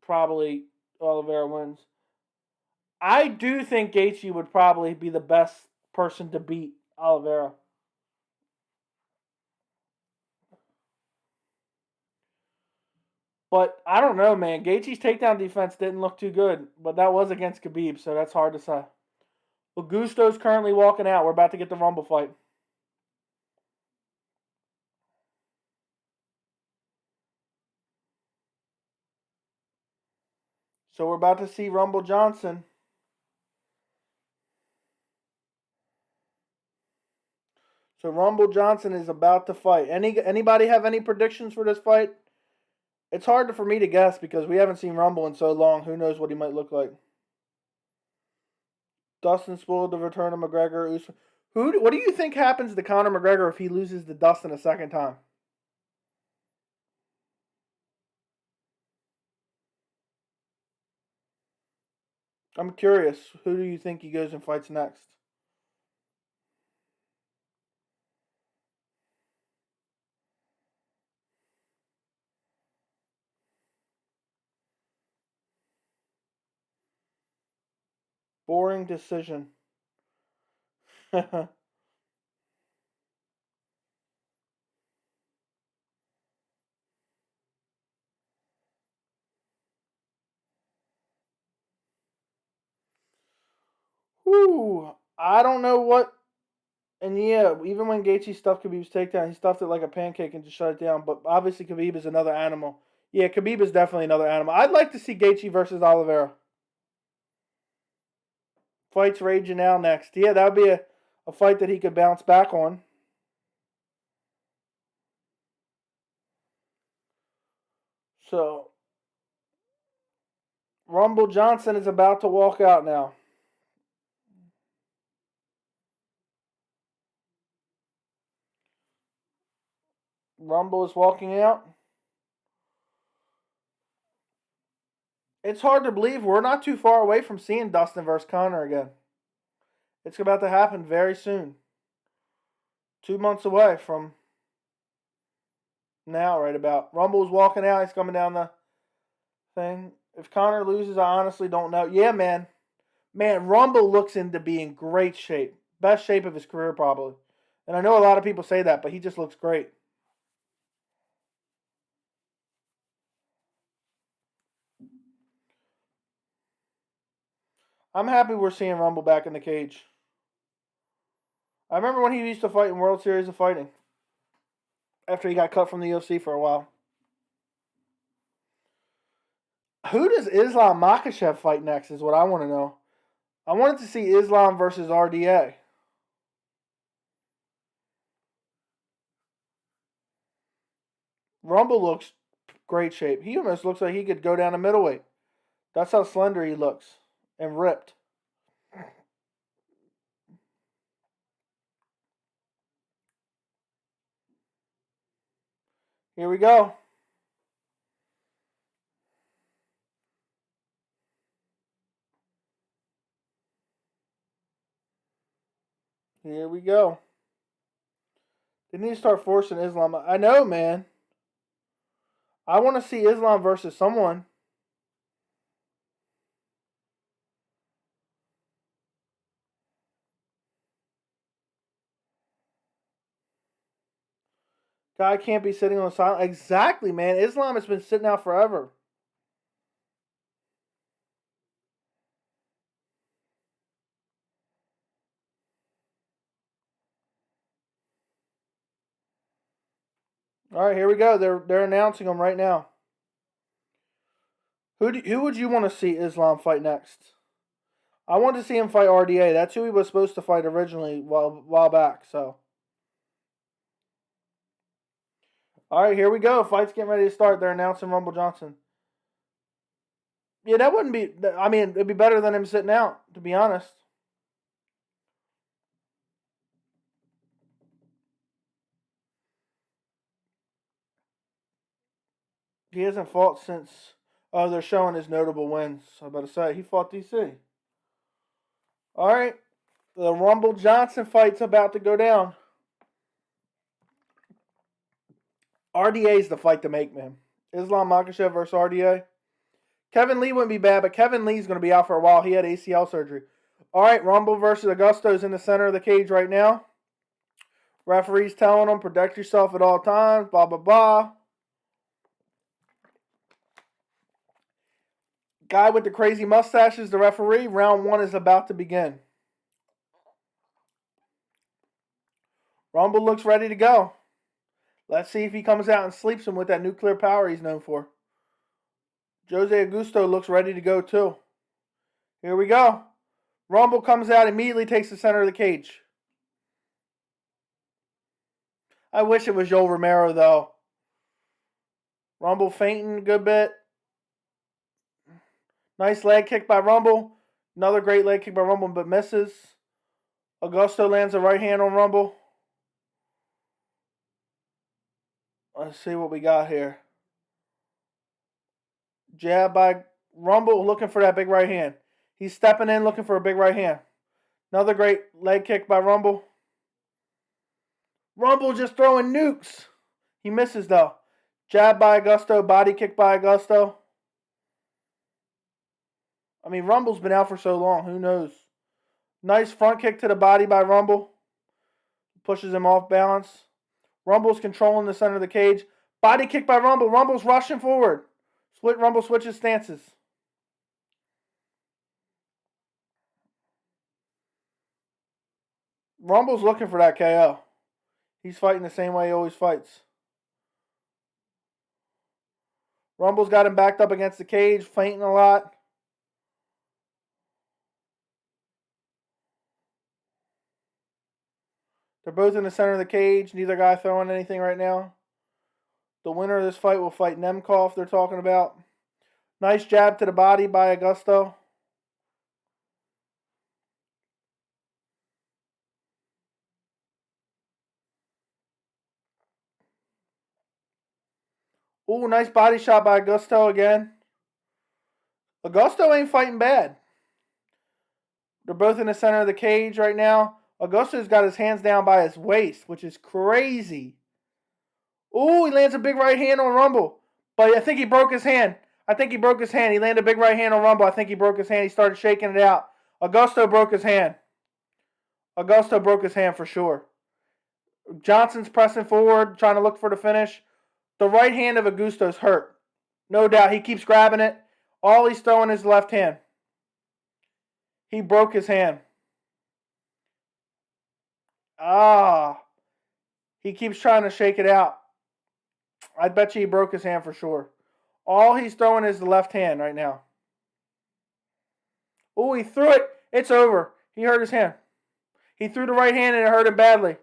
probably Oliveira wins. I do think Gaethje would probably be the best person to beat Oliveira. But I don't know, man. Gaethje's takedown defense didn't look too good, but that was against Khabib, so that's hard to say. Augusto's currently walking out. We're about to get the Rumble fight. So we're about to see Rumble Johnson. So Rumble Johnson is about to fight. Anybody have any predictions for this fight? It's hard for me to guess because we haven't seen Rumble in so long. Who knows what he might look like? Dustin spoiled the return of McGregor. What do you think happens to Conor McGregor if he loses to Dustin a second time? I'm curious. Who do you think he goes and fights next? Boring decision. Whew. I don't know what. And yeah, even when Gaethje stuffed Khabib's takedown, he stuffed it like a pancake and just shut it down. But obviously, Khabib is another animal. Yeah, Khabib is definitely another animal. I'd like to see Gaethje versus Oliveira. Fights raging now next. Yeah, that would be a fight that he could bounce back on. So, Rumble Johnson is about to walk out now. Rumble is walking out. It's hard to believe we're not too far away from seeing Dustin versus Conor again. It's about to happen very soon. 2 months away from now, right about. Rumble's walking out. He's coming down the thing. If Conor loses, I honestly don't know. Yeah, man. Man, Rumble looks into being great shape. Best shape of his career, probably. And I know a lot of people say that, but he just looks great. I'm happy we're seeing Rumble back in the cage. I remember when he used to fight in World Series of Fighting. After he got cut from the UFC for a while. Who does Islam Makhachev fight next is what I want to know. I wanted to see Islam versus RDA. Rumble looks great shape. He almost looks like he could go down to middleweight. That's how slender he looks and ripped. Here we go. Here we go. They need to start forcing Islam. I know, man. I want to see Islam versus someone. Guy can't be sitting on the side. Exactly, man. Islam has been sitting out forever. All right, here we go. They're announcing him right now. Who would you want to see Islam fight next? I want to see him fight RDA. That's who he was supposed to fight originally while back. So, all right, here we go. Fight's getting ready to start. They're announcing Rumble Johnson. Yeah, that wouldn't be. I mean, it'd be better than him sitting out, to be honest. He hasn't fought since. Oh, they're showing his notable wins. I was about to say he fought DC. All right, the Rumble Johnson fight's about to go down. RDA is the fight to make, man. Islam Makhachev versus RDA. Kevin Lee wouldn't be bad, but Kevin Lee's going to be out for a while. He had ACL surgery. All right, Rumble versus Augusto is in the center of the cage right now. Referee's telling him, protect yourself at all times, blah, blah, blah. Guy with the crazy mustache is the referee. Round 1 is about to begin. Rumble looks ready to go. Let's see if he comes out and sleeps him with that nuclear power he's known for. Jose Augusto looks ready to go too. Here we go. Rumble comes out, immediately takes the center of the cage. I wish it was Joel Romero, though. Rumble fainting a good bit. Nice leg kick by Rumble. Another great leg kick by Rumble, but misses. Augusto lands a right hand on Rumble. Let's see what we got here. Jab by Rumble, looking for that big right hand. He's stepping in, looking for a big right hand. Another great leg kick by Rumble. Rumble just throwing nukes. He misses, though. Jab by Augusto, body kick by Augusto. I mean, Rumble's been out for so long. Who knows? Nice front kick to the body by Rumble. Pushes him off balance. Rumble's controlling the center of the cage. Body kick by Rumble. Rumble's rushing forward. Rumble switches stances. Rumble's looking for that KO. He's fighting the same way he always fights. Rumble's got him backed up against the cage, fainting a lot. They're both in the center of the cage. Neither guy throwing anything right now. The winner of this fight will fight Nemkov, they're talking about. Nice jab to the body by Augusto. Ooh, nice body shot by Augusto again. Augusto ain't fighting bad. They're both in the center of the cage right now. Augusto's got his hands down by his waist, which is crazy. Ooh, he lands a big right hand on Rumble. But I think he broke his hand. He landed a big right hand on Rumble. I think he broke his hand. He started shaking it out. Augusto broke his hand. Augusto broke his hand for sure. Johnson's pressing forward, trying to look for the finish. The right hand of Augusto's hurt. No doubt. He keeps grabbing it. All he's throwing is left hand. He broke his hand. He keeps trying to shake it out. I bet you he broke his hand for sure. All he's throwing is the left hand right now. Oh, he threw it. It's over. He hurt his hand. He threw the right hand and it hurt him badly.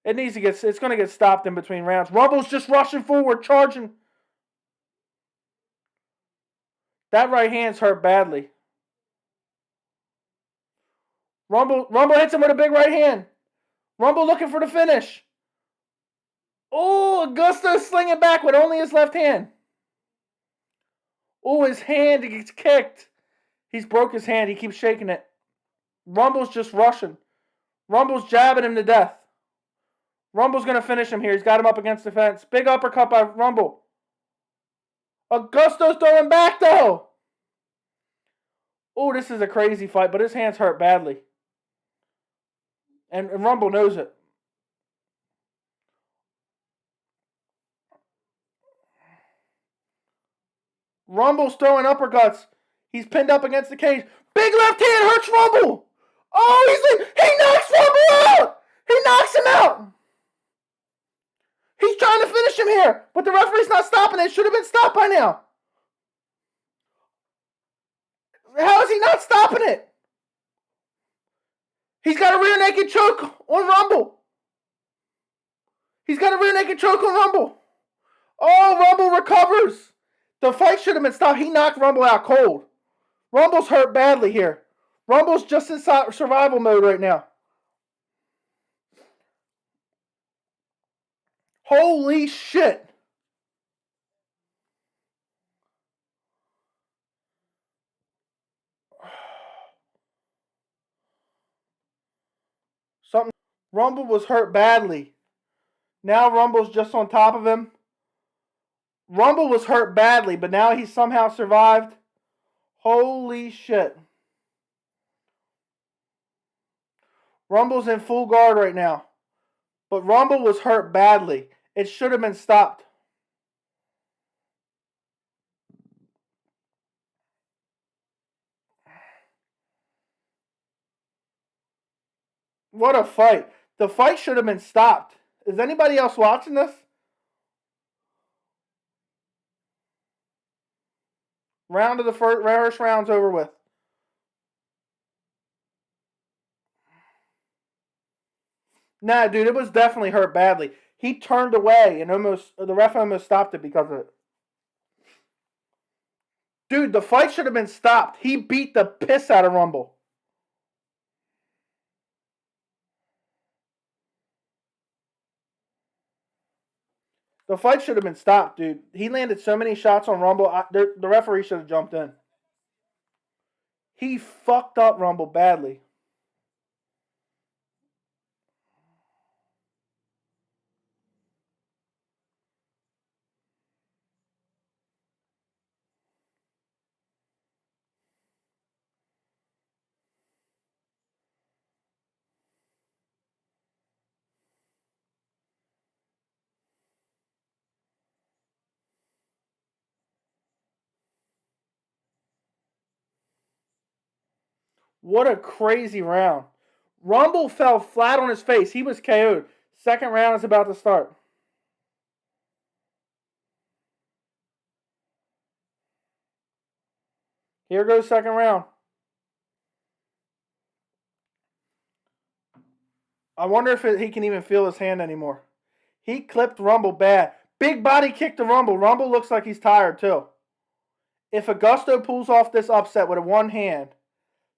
It's going to get stopped in between rounds. Rumble's just rushing forward, charging. That right hand's hurt badly. Rumble hits him with a big right hand. Rumble looking for the finish. Oh, Augusto slinging back with only his left hand. Oh, his hand gets kicked. He's broke his hand. He keeps shaking it. Rumble's just rushing. Rumble's jabbing him to death. Rumble's going to finish him here. He's got him up against the fence. Big uppercut by Rumble. Augusto's throwing back, though. Oh, this is a crazy fight, but his hand's hurt badly. And Rumble knows it. Rumble's throwing uppercuts. He's pinned up against the cage. Big left hand hurts Rumble. Oh, he knocks Rumble out. He knocks him out. He's trying to finish him here, but the referee's not stopping it. Should have been stopped by now. How is he not stopping it? He's got a rear naked choke on Rumble. Oh, Rumble recovers. The fight should have been stopped. He knocked Rumble out cold. Rumble's hurt badly here. Rumble's just in survival mode right now. Holy shit. Rumble was hurt badly. Now Rumble's just on top of him. Rumble was hurt badly, but now he somehow survived. Holy shit. Rumble's in full guard right now. But Rumble was hurt badly. It should have been stopped. What a fight. The fight should have been stopped. Is anybody else watching this? Round of the first round's over with. Nah, dude, it was definitely hurt badly. He turned away and the ref almost stopped it because of it. Dude, the fight should have been stopped. He beat the piss out of Rumble. The fight should have been stopped, dude. He landed so many shots on Rumble. The referee should have jumped in. He fucked up Rumble badly. What a crazy round. Rumble fell flat on his face. He was KO'd. Second round is about to start. Here goes second round. I wonder if he can even feel his hand anymore. He clipped Rumble bad. Big body kick to Rumble. Rumble looks like he's tired too. If Augusto pulls off this upset with a one hand,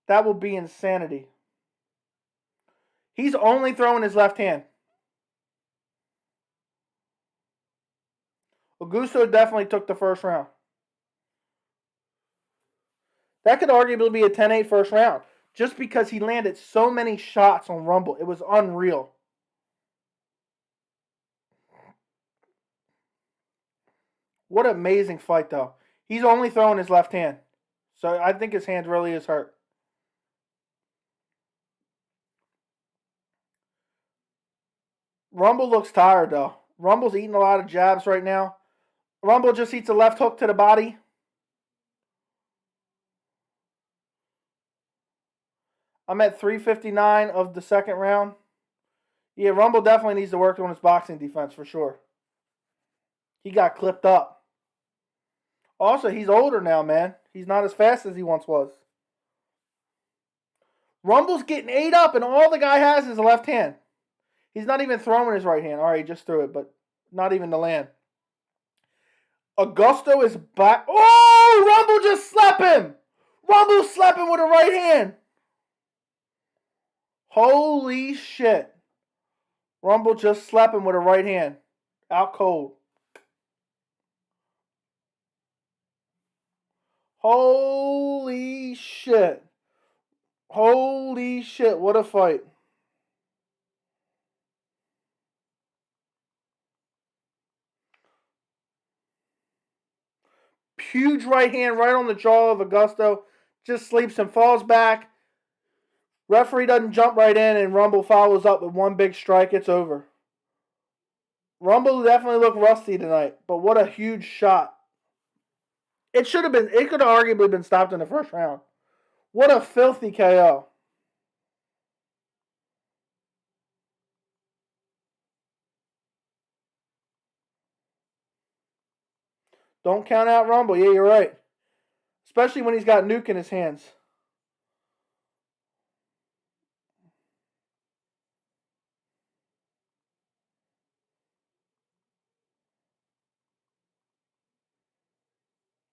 that will be insanity. He's only throwing his left hand. Augusto definitely took the first round. That could arguably be a 10-8 first round. Just because he landed so many shots on Rumble. It was unreal. What an amazing fight, though. He's only throwing his left hand. So I think his hand really is hurt. Rumble looks tired, though. Rumble's eating a lot of jabs right now. Rumble just eats a left hook to the body. I'm at 3:59 of the second round. Yeah, Rumble definitely needs to work on his boxing defense for sure. He got clipped up. Also, he's older now, man. He's not as fast as he once was. Rumble's getting ate up, and all the guy has is a left hand. He's not even throwing his right hand. All right, he just threw it, but not even to land. Augusto is back. Oh, Rumble just slapped him. Rumble slapped him with a right hand. Holy shit. Rumble just slapped him with a right hand. Out cold. Holy shit. Holy shit, what a fight. Huge right hand right on the jaw of Augusto. Just sleeps and falls back. Referee doesn't jump right in, and Rumble follows up with one big strike. It's over. Rumble definitely looked rusty tonight, but what a huge shot. It could have arguably been stopped in the first round. What a filthy KO. Don't count out Rumble. Yeah, you're right. Especially when he's got Nuke in his hands.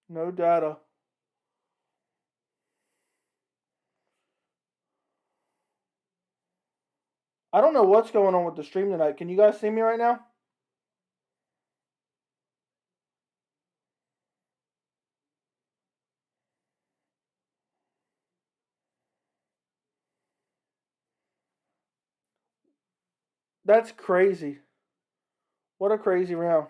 No data. I don't know what's going on with the stream tonight. Can you guys see me right now? That's crazy. What a crazy round.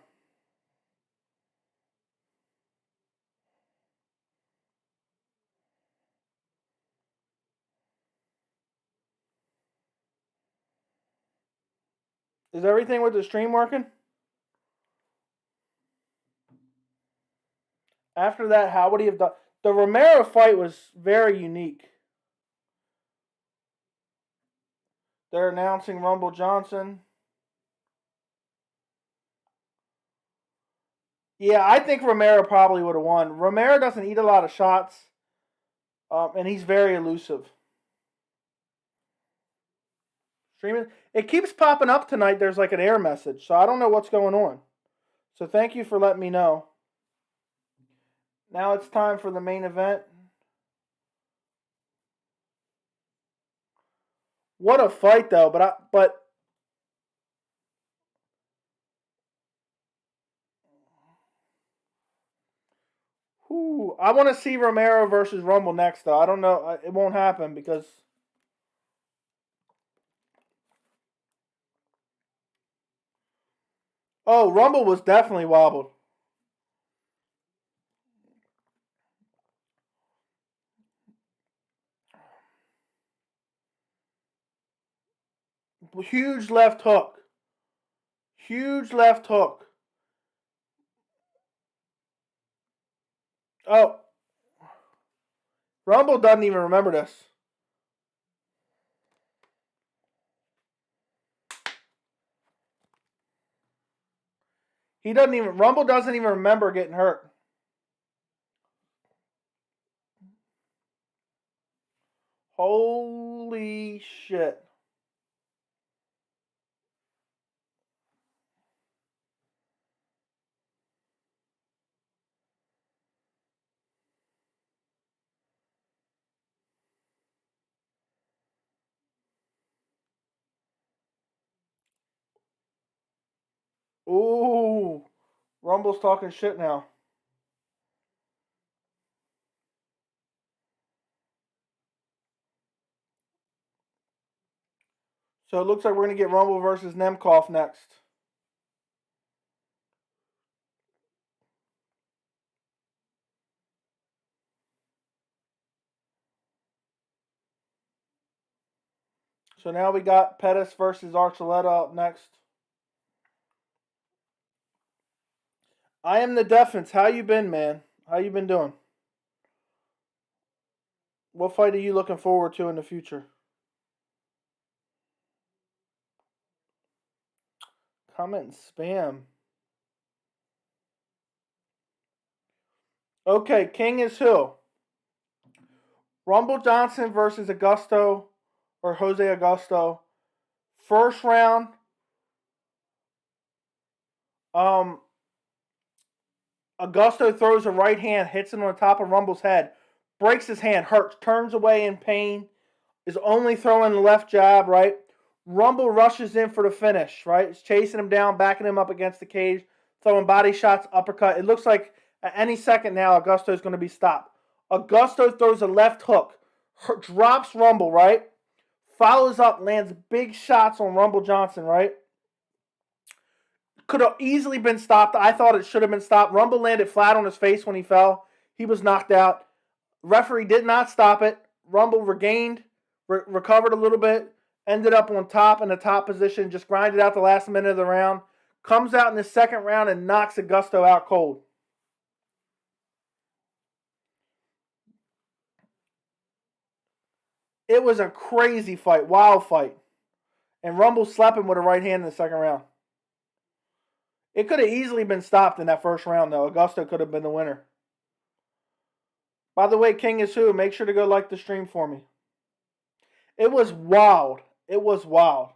Is everything with the stream working? After that, how would he have done? The Romero fight was very unique. They're announcing Rumble Johnson. Yeah, I think Romero probably would have won. Romero doesn't eat a lot of shots, and he's very elusive. Streaming, it keeps popping up tonight. There's like an error message, so I don't know what's going on. So thank you for letting me know. Now it's time for the main event. What a fight, though! But I want to see Romero versus Rumble next, though. I don't know. It won't happen because. Oh, Rumble was definitely wobbled. Huge left hook. Huge left hook. Oh. Rumble doesn't even remember this. Rumble doesn't even remember getting hurt. Holy shit. Ooh. Rumble's talking shit now. So it looks like we're going to get Rumble versus Nemkov next. So now we got Pettis versus Archuleta up next. I am the Defense. How you been, man? How you been doing? What fight are you looking forward to in the future? Comment and spam. Okay, King is who? Rumble Johnson versus Augusto or Jose Augusto. First round. Augusto throws a right hand, hits him on the top of Rumble's head, breaks his hand, hurts, turns away in pain, is only throwing the left jab, right? Rumble rushes in for the finish, right? He's chasing him down, backing him up against the cage, throwing body shots, uppercut. It looks like at any second now, Augusto is going to be stopped. Augusto throws a left hook, drops Rumble, right? Follows up, lands big shots on Rumble Johnson, right? Could have easily been stopped. I thought it should have been stopped. Rumble landed flat on his face when he fell. He was knocked out. Referee did not stop it. Rumble regained, recovered a little bit, ended up on top in the top position, just grinded out the last minute of the round. Comes out in the second round and knocks Augusto out cold. It was a crazy fight, wild fight. And Rumble slapped him with a right hand in the second round. It could have easily been stopped in that first round, though. Augusto could have been the winner. By the way, King is who? Make sure to go like the stream for me. It was wild. It was wild.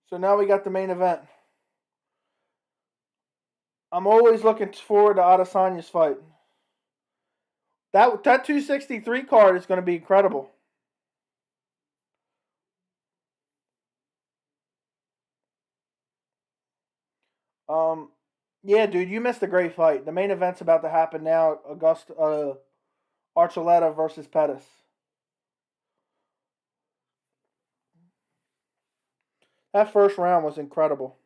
So now we got the main event. I'm always looking forward to Adesanya's fight. That 263 card is going to be incredible. Yeah, dude, you missed a great fight. The main event's about to happen now. Augusto, Archuleta versus Pettis. That first round was incredible.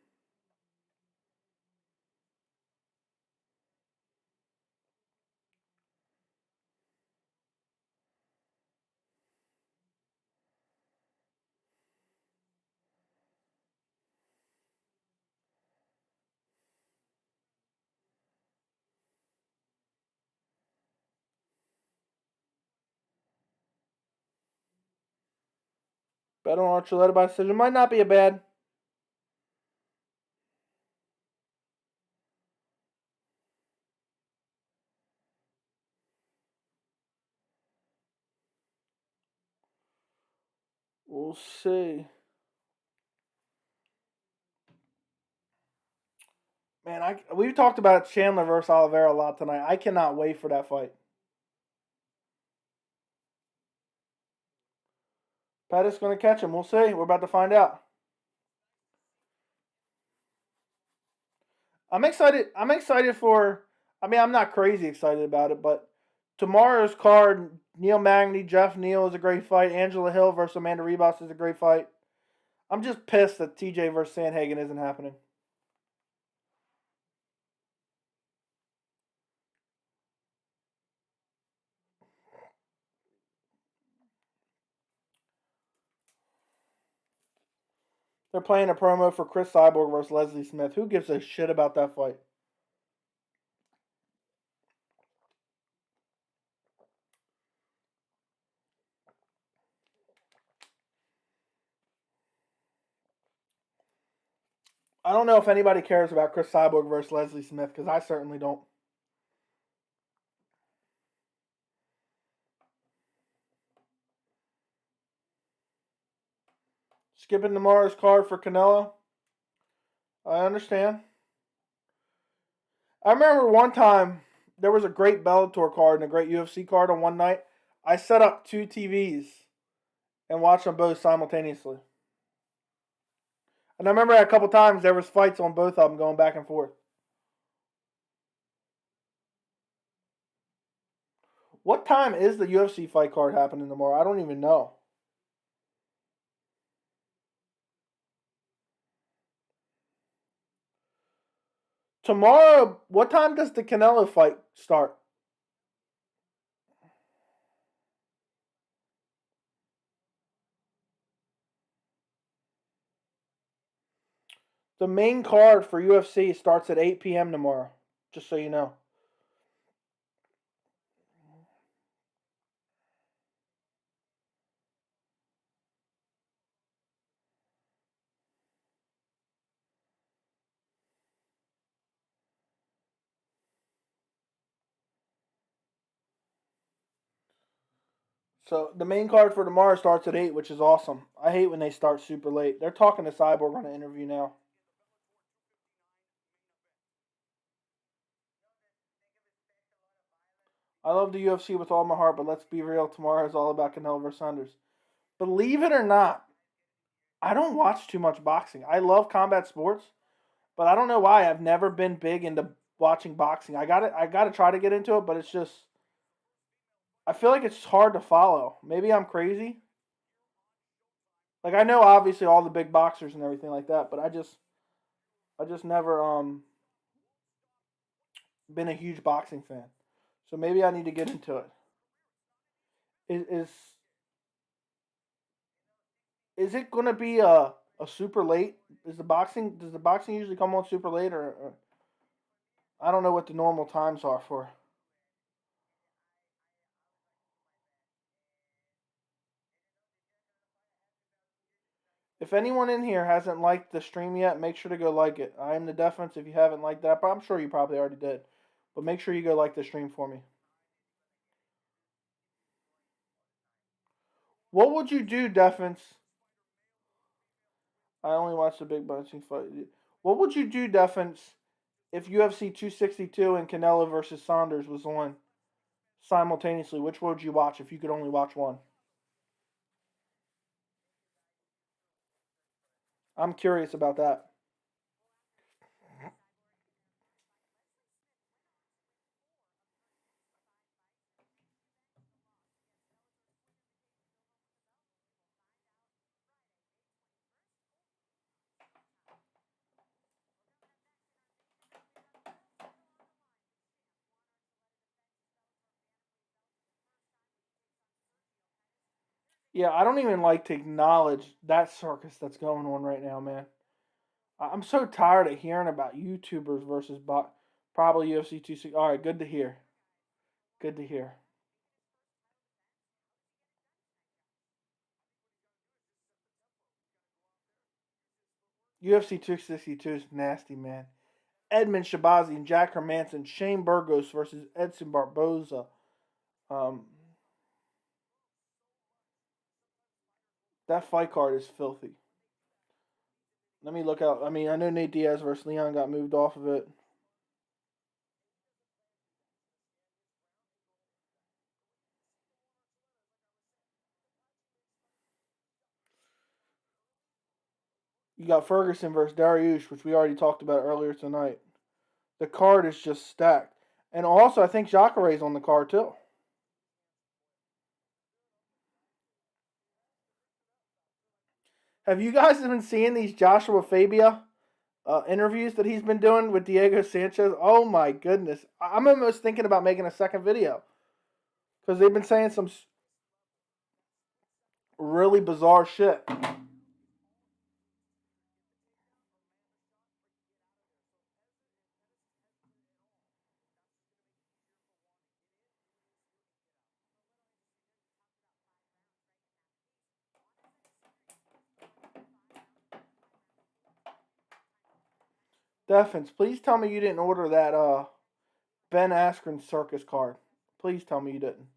Bet on Archuleta by decision might not be a bad. We'll see. Man, we've talked about Chandler versus Oliveira a lot tonight. I cannot wait for that fight. Pettis going to catch him. We'll see. We're about to find out. I'm excited. I'm excited for. I mean, I'm not crazy excited about it, but tomorrow's card: Neil Magny, Jeff Neal is a great fight. Angela Hill versus Amanda Ribas is a great fight. I'm just pissed that TJ versus Sandhagen isn't happening. They're playing a promo for Chris Cyborg versus Leslie Smith. Who gives a shit about that fight? I don't know if anybody cares about Chris Cyborg versus Leslie Smith because I certainly don't. Skipping tomorrow's card for Canelo. I understand. I remember one time there was a great Bellator card and a great UFC card on one night. I set up two TVs and watched them both simultaneously. And I remember a couple times there was fights on both of them going back and forth. What time is the UFC fight card happening tomorrow? I don't even know. Tomorrow, what time does the Canelo fight start? The main card for UFC starts at 8 p.m. tomorrow, just so you know. So the main card for tomorrow starts at 8, which is awesome. I hate when they start super late. They're talking to Cyborg on an interview now. I love the UFC with all my heart, but let's be real. Tomorrow is all about Canelo versus Sanders. Believe it or not, I don't watch too much boxing. I love combat sports, but I don't know why I've never been big into watching boxing. I got it. I got to try to get into it, but it's just I feel like it's hard to follow. Maybe I'm crazy. Like I know obviously all the big boxers and everything like that, but I just never been a huge boxing fan. So maybe I need to get into it. Is it going to be a super late? Is the boxing does the boxing usually come on super late or I don't know what the normal times are for. If anyone in here hasn't liked the stream yet, make sure to go like it. I am the deference if you haven't liked that, but I'm sure you probably already did. But make sure you go like the stream for me. What would you do, Defense? I only watch the big boxing fight. What would you do, Defense, if UFC 262 and Canelo versus Saunders was on simultaneously? Which would you watch if you could only watch one? I'm curious about that. Yeah, I don't even like to acknowledge that circus that's going on right now, man. I'm so tired of hearing about YouTubers versus probably UFC 260. All right, good to hear. Good to hear. UFC 262 is nasty, man. Edmund Shabazi and Jack Hermanson, Shane Burgos versus Edson Barboza. Um, that fight card is filthy. Let me look out. I mean, I know Nate Diaz versus Leon got moved off of it. You got Ferguson versus Dariush, which we already talked about earlier tonight. The card is just stacked. And also, I think Jacare's on the card, too. Have you guys been seeing these Joshua Fabia interviews that he's been doing with Diego Sanchez? Oh, my goodness. I'm almost thinking about making a second video. Because they've been saying some really bizarre shit. Defense, please tell me you didn't order that Ben Askren circus card. Please tell me you didn't.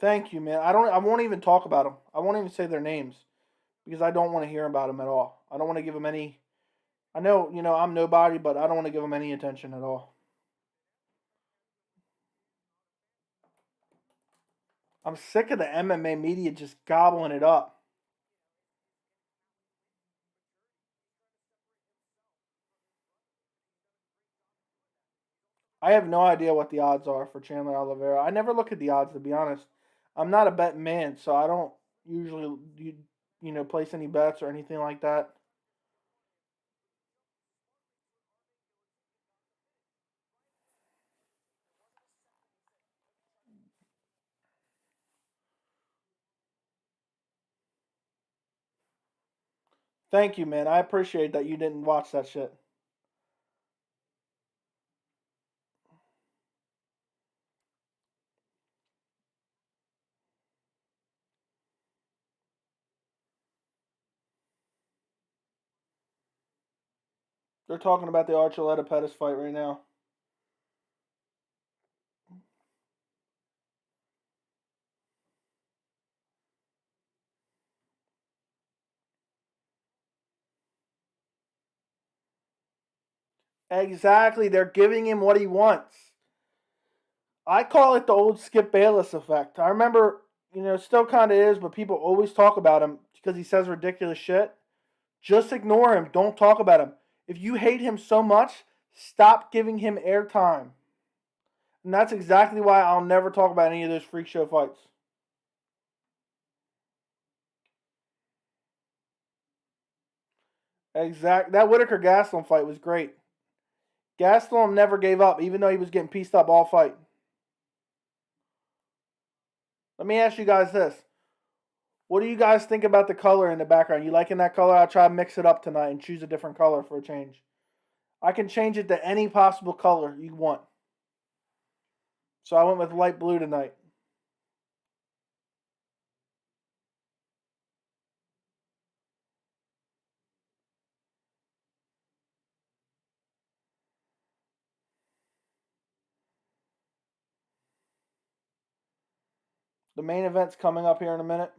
Thank you, man. I won't even talk about them. I won't even say their names because I don't want to hear about them at all. I don't want to give them any. I know, I'm nobody, but I don't want to give them any attention at all. I'm sick of the MMA media just gobbling it up. I have no idea what the odds are for Chandler Oliveira. I never look at the odds, to be honest. I'm not a betting man, so I don't usually place any bets or anything like that. Thank you, man. I appreciate that you didn't watch that shit. They're talking about the Archuleta Pettis fight right now. Exactly. They're giving him what he wants. I call it the old Skip Bayless effect. I remember, still kind of is, but people always talk about him because he says ridiculous shit. Just ignore him. Don't talk about him. If you hate him so much, stop giving him airtime. And that's exactly why I'll never talk about any of those freak show fights. That Whitaker Gastelum fight was great. Gastelum never gave up, even though he was getting pieced up all fight. Let me ask you guys this. What do you guys think about the color in the background? You liking that color? I'll try to mix it up tonight and choose a different color for a change. I can change it to any possible color you want. So I went with light blue tonight. The main event's coming up here in a minute.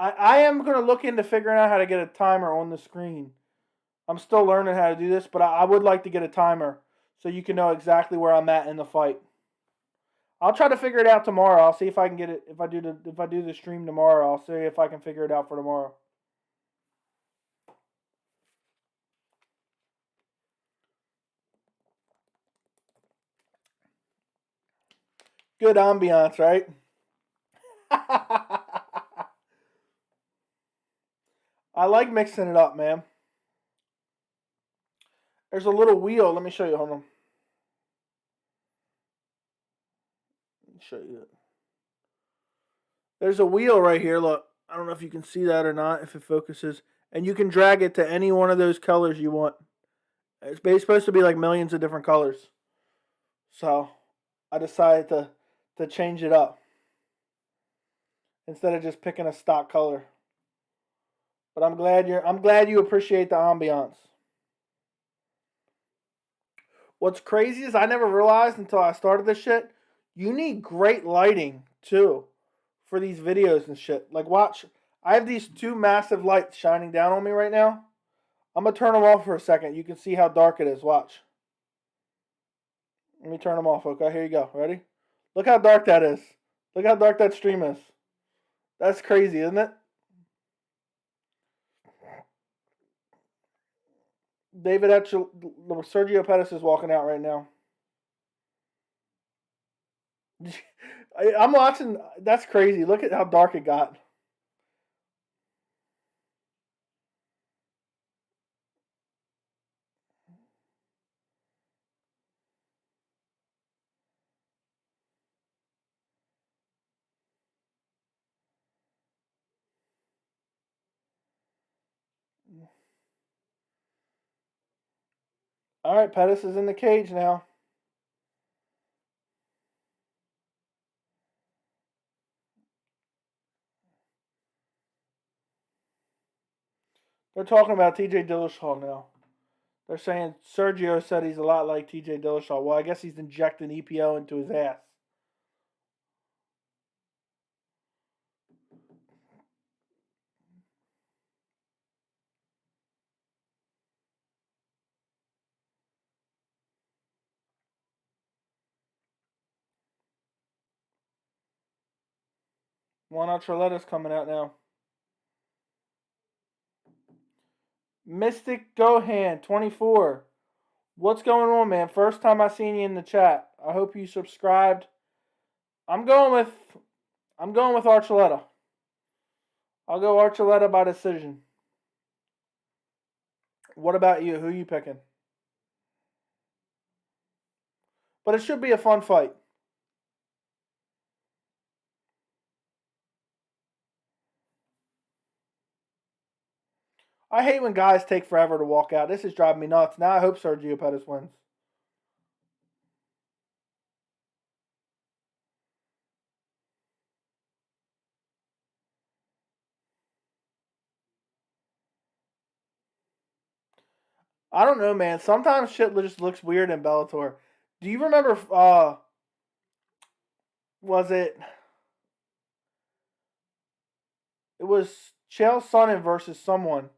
I am going to look into figuring out how to get a timer on the screen. I'm still learning how to do this, but I would like to get a timer so you can know exactly where I'm at in the fight. I'll try to figure it out tomorrow. I'll see if I can get it. If I do the stream tomorrow, I'll see if I can figure it out for tomorrow. Good ambiance, right? I like mixing it up, man. There's a little wheel. Let me show you. Hold on. Let me show you it. There's a wheel right here. Look. I don't know if you can see that or not, if it focuses. And you can drag it to any one of those colors you want. It's supposed to be like millions of different colors. So I decided to change it up instead of just picking a stock color. But I'm glad you appreciate the ambiance. What's crazy is I never realized until I started this shit, you need great lighting too for these videos and shit. Like watch, I have these two massive lights shining down on me right now. I'm going to turn them off for a second. You can see how dark it is. Watch. Let me turn them off, okay? Here you go. Ready? Look how dark that is. Look how dark that stream is. That's crazy, isn't it? Sergio Pettis is walking out right now. I'm watching. That's crazy. Look at how dark it got. All right, Pettis is in the cage now. They're talking about TJ Dillashaw now. They're saying Sergio said he's a lot like TJ Dillashaw. Well, I guess he's injecting EPO into his ass. Juan Archuleta's coming out now. Mystic Gohan 24. What's going on, man? First time I seen you in the chat. I hope you subscribed. I'm going with Archuleta. I'll go Archuleta by decision. What about you? Who are you picking? But it should be a fun fight. I hate when guys take forever to walk out. This is driving me nuts. Now I hope Sergio Pettis wins. I don't know, man. Sometimes shit just looks weird in Bellator. Do you remember, was it was Chael Sonnen versus someone.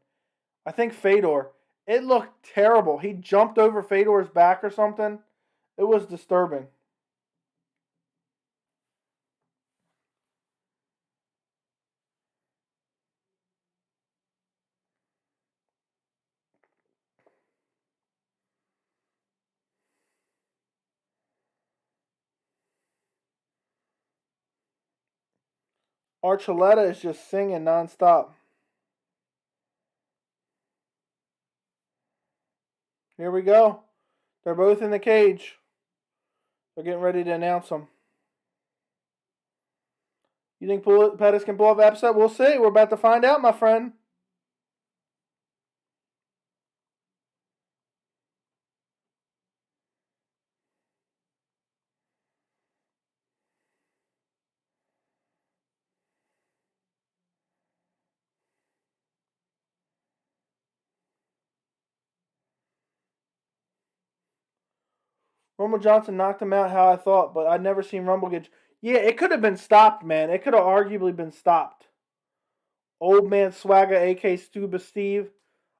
I think Fedor. It looked terrible. He jumped over Fedor's back or something. It was disturbing. Archuleta is just singing nonstop. Here we go. They're both in the cage. They're getting ready to announce them. You think Pettis can pull off upset? We'll see. We're about to find out, my friend. Rumble Johnson knocked him out how I thought, but I'd never seen Rumble get... Yeah, it could have been stopped, man. It could have arguably been stopped. Old Man Swagger, a.k.a. Scuba Steve.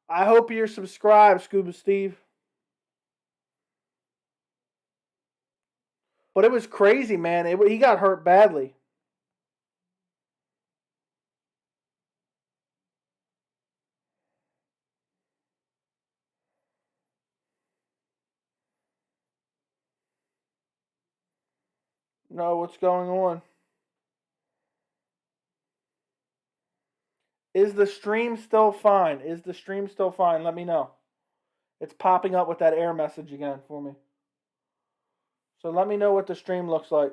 I hope you're subscribed, Scuba Steve. But it was crazy, man. He got hurt badly. No, what's going on? Is the stream still fine? Is the stream still fine? Let me know. It's popping up with that error message again for me. So let me know what the stream looks like.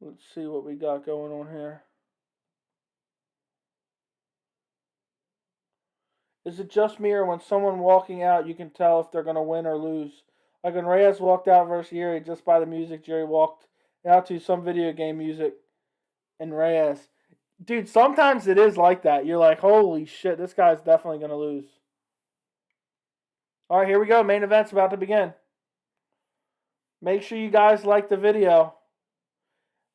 Let's see what we got going on here. Is it just me, or when someone walking out, you can tell if they're going to win or lose? Like when Reyes walked out versus Jerry, just by the music, Jerry walked out to some video game music and Reyes. Dude, sometimes it is like that. You're like, holy shit, this guy's definitely going to lose. All right, here we go. Main event's about to begin. Make sure you guys like the video.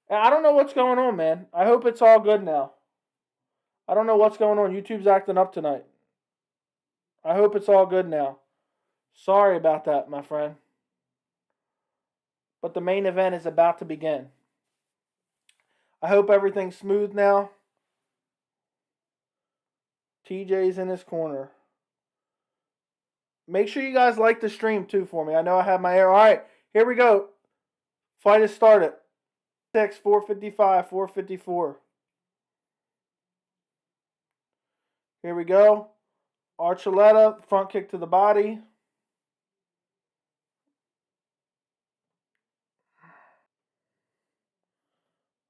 And I don't know what's going on, man. I hope it's all good now. I don't know what's going on. YouTube's acting up tonight. I hope it's all good now. Sorry about that, my friend. But the main event is about to begin. I hope everything's smooth now. TJ's in his corner. Make sure you guys like the stream too for me. I know I have my error. All right, here we go. Fight has started. 6, 455, 454. Here we go. Archuleta, front kick to the body.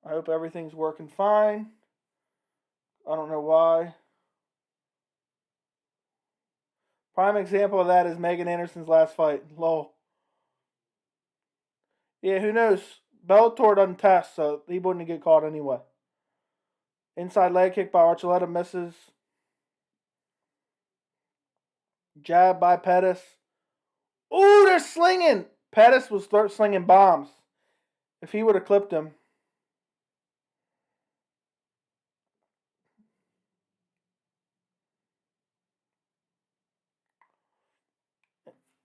I hope everything's working fine. I don't know why. Prime example of that is Megan Anderson's last fight. Lol. Yeah, who knows? Bellator doesn't test, so he wouldn't get caught anyway. Inside leg kick by Archuleta misses. Jab by Pettis. Ooh, they're slinging. Pettis will start slinging bombs. If he would have clipped him.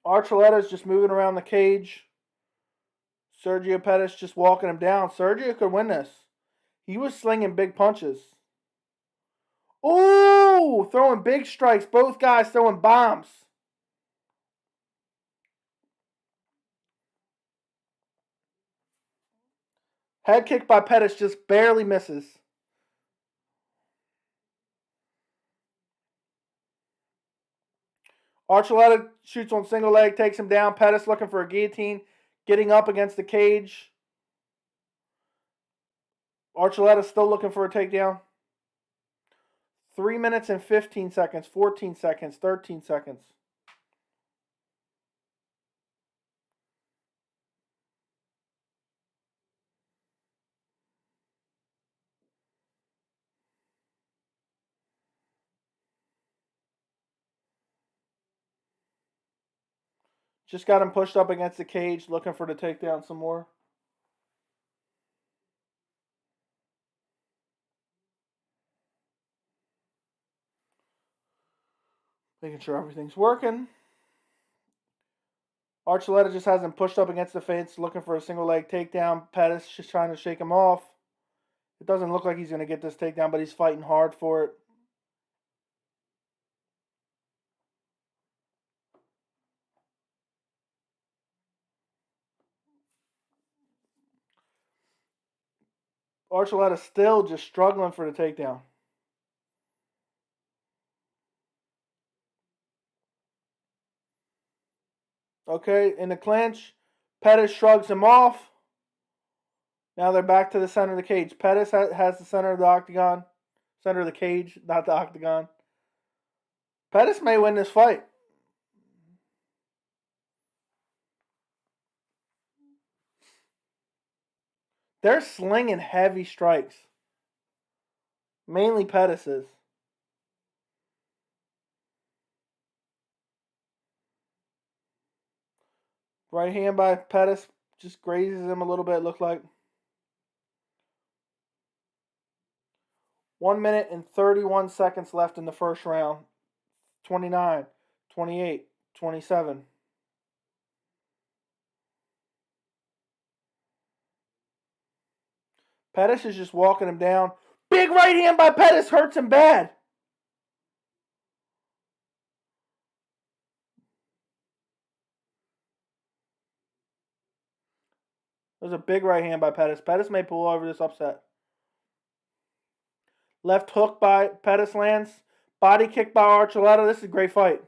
Archuleta's just moving around the cage. Sergio Pettis just walking him down. Sergio could win this. He was slinging big punches. Ooh, throwing big strikes. Both guys throwing bombs. Head kick by Pettis just barely misses. Archuleta shoots on single leg, takes him down. Pettis looking for a guillotine, getting up against the cage. Archuleta still looking for a takedown. 3 minutes and 15 seconds, 14 seconds, 13 seconds. Just got him pushed up against the cage, looking for the takedown some more. Making sure everything's working. Archuleta just has him pushed up against the fence, looking for a single leg takedown. Pettis just trying to shake him off. It doesn't look like he's going to get this takedown, but he's fighting hard for it. Archuleta still just struggling for the takedown. Okay, in the clinch, Pettis shrugs him off. Now they're back to the center of the cage. Pettis has the center of the octagon. Center of the cage, not the octagon. Pettis may win this fight. They're slinging heavy strikes. Mainly Pettis's. Right hand by Pettis just grazes him a little bit, looked like. 1 minute and 31 seconds left in the first round. 29, 28, 27. Pettis is just walking him down. Big right hand by Pettis hurts him bad. There's a big right hand by Pettis. Pettis may pull over this upset. Left hook by Pettis lands. Body kick by Archuleta. This is a great fight.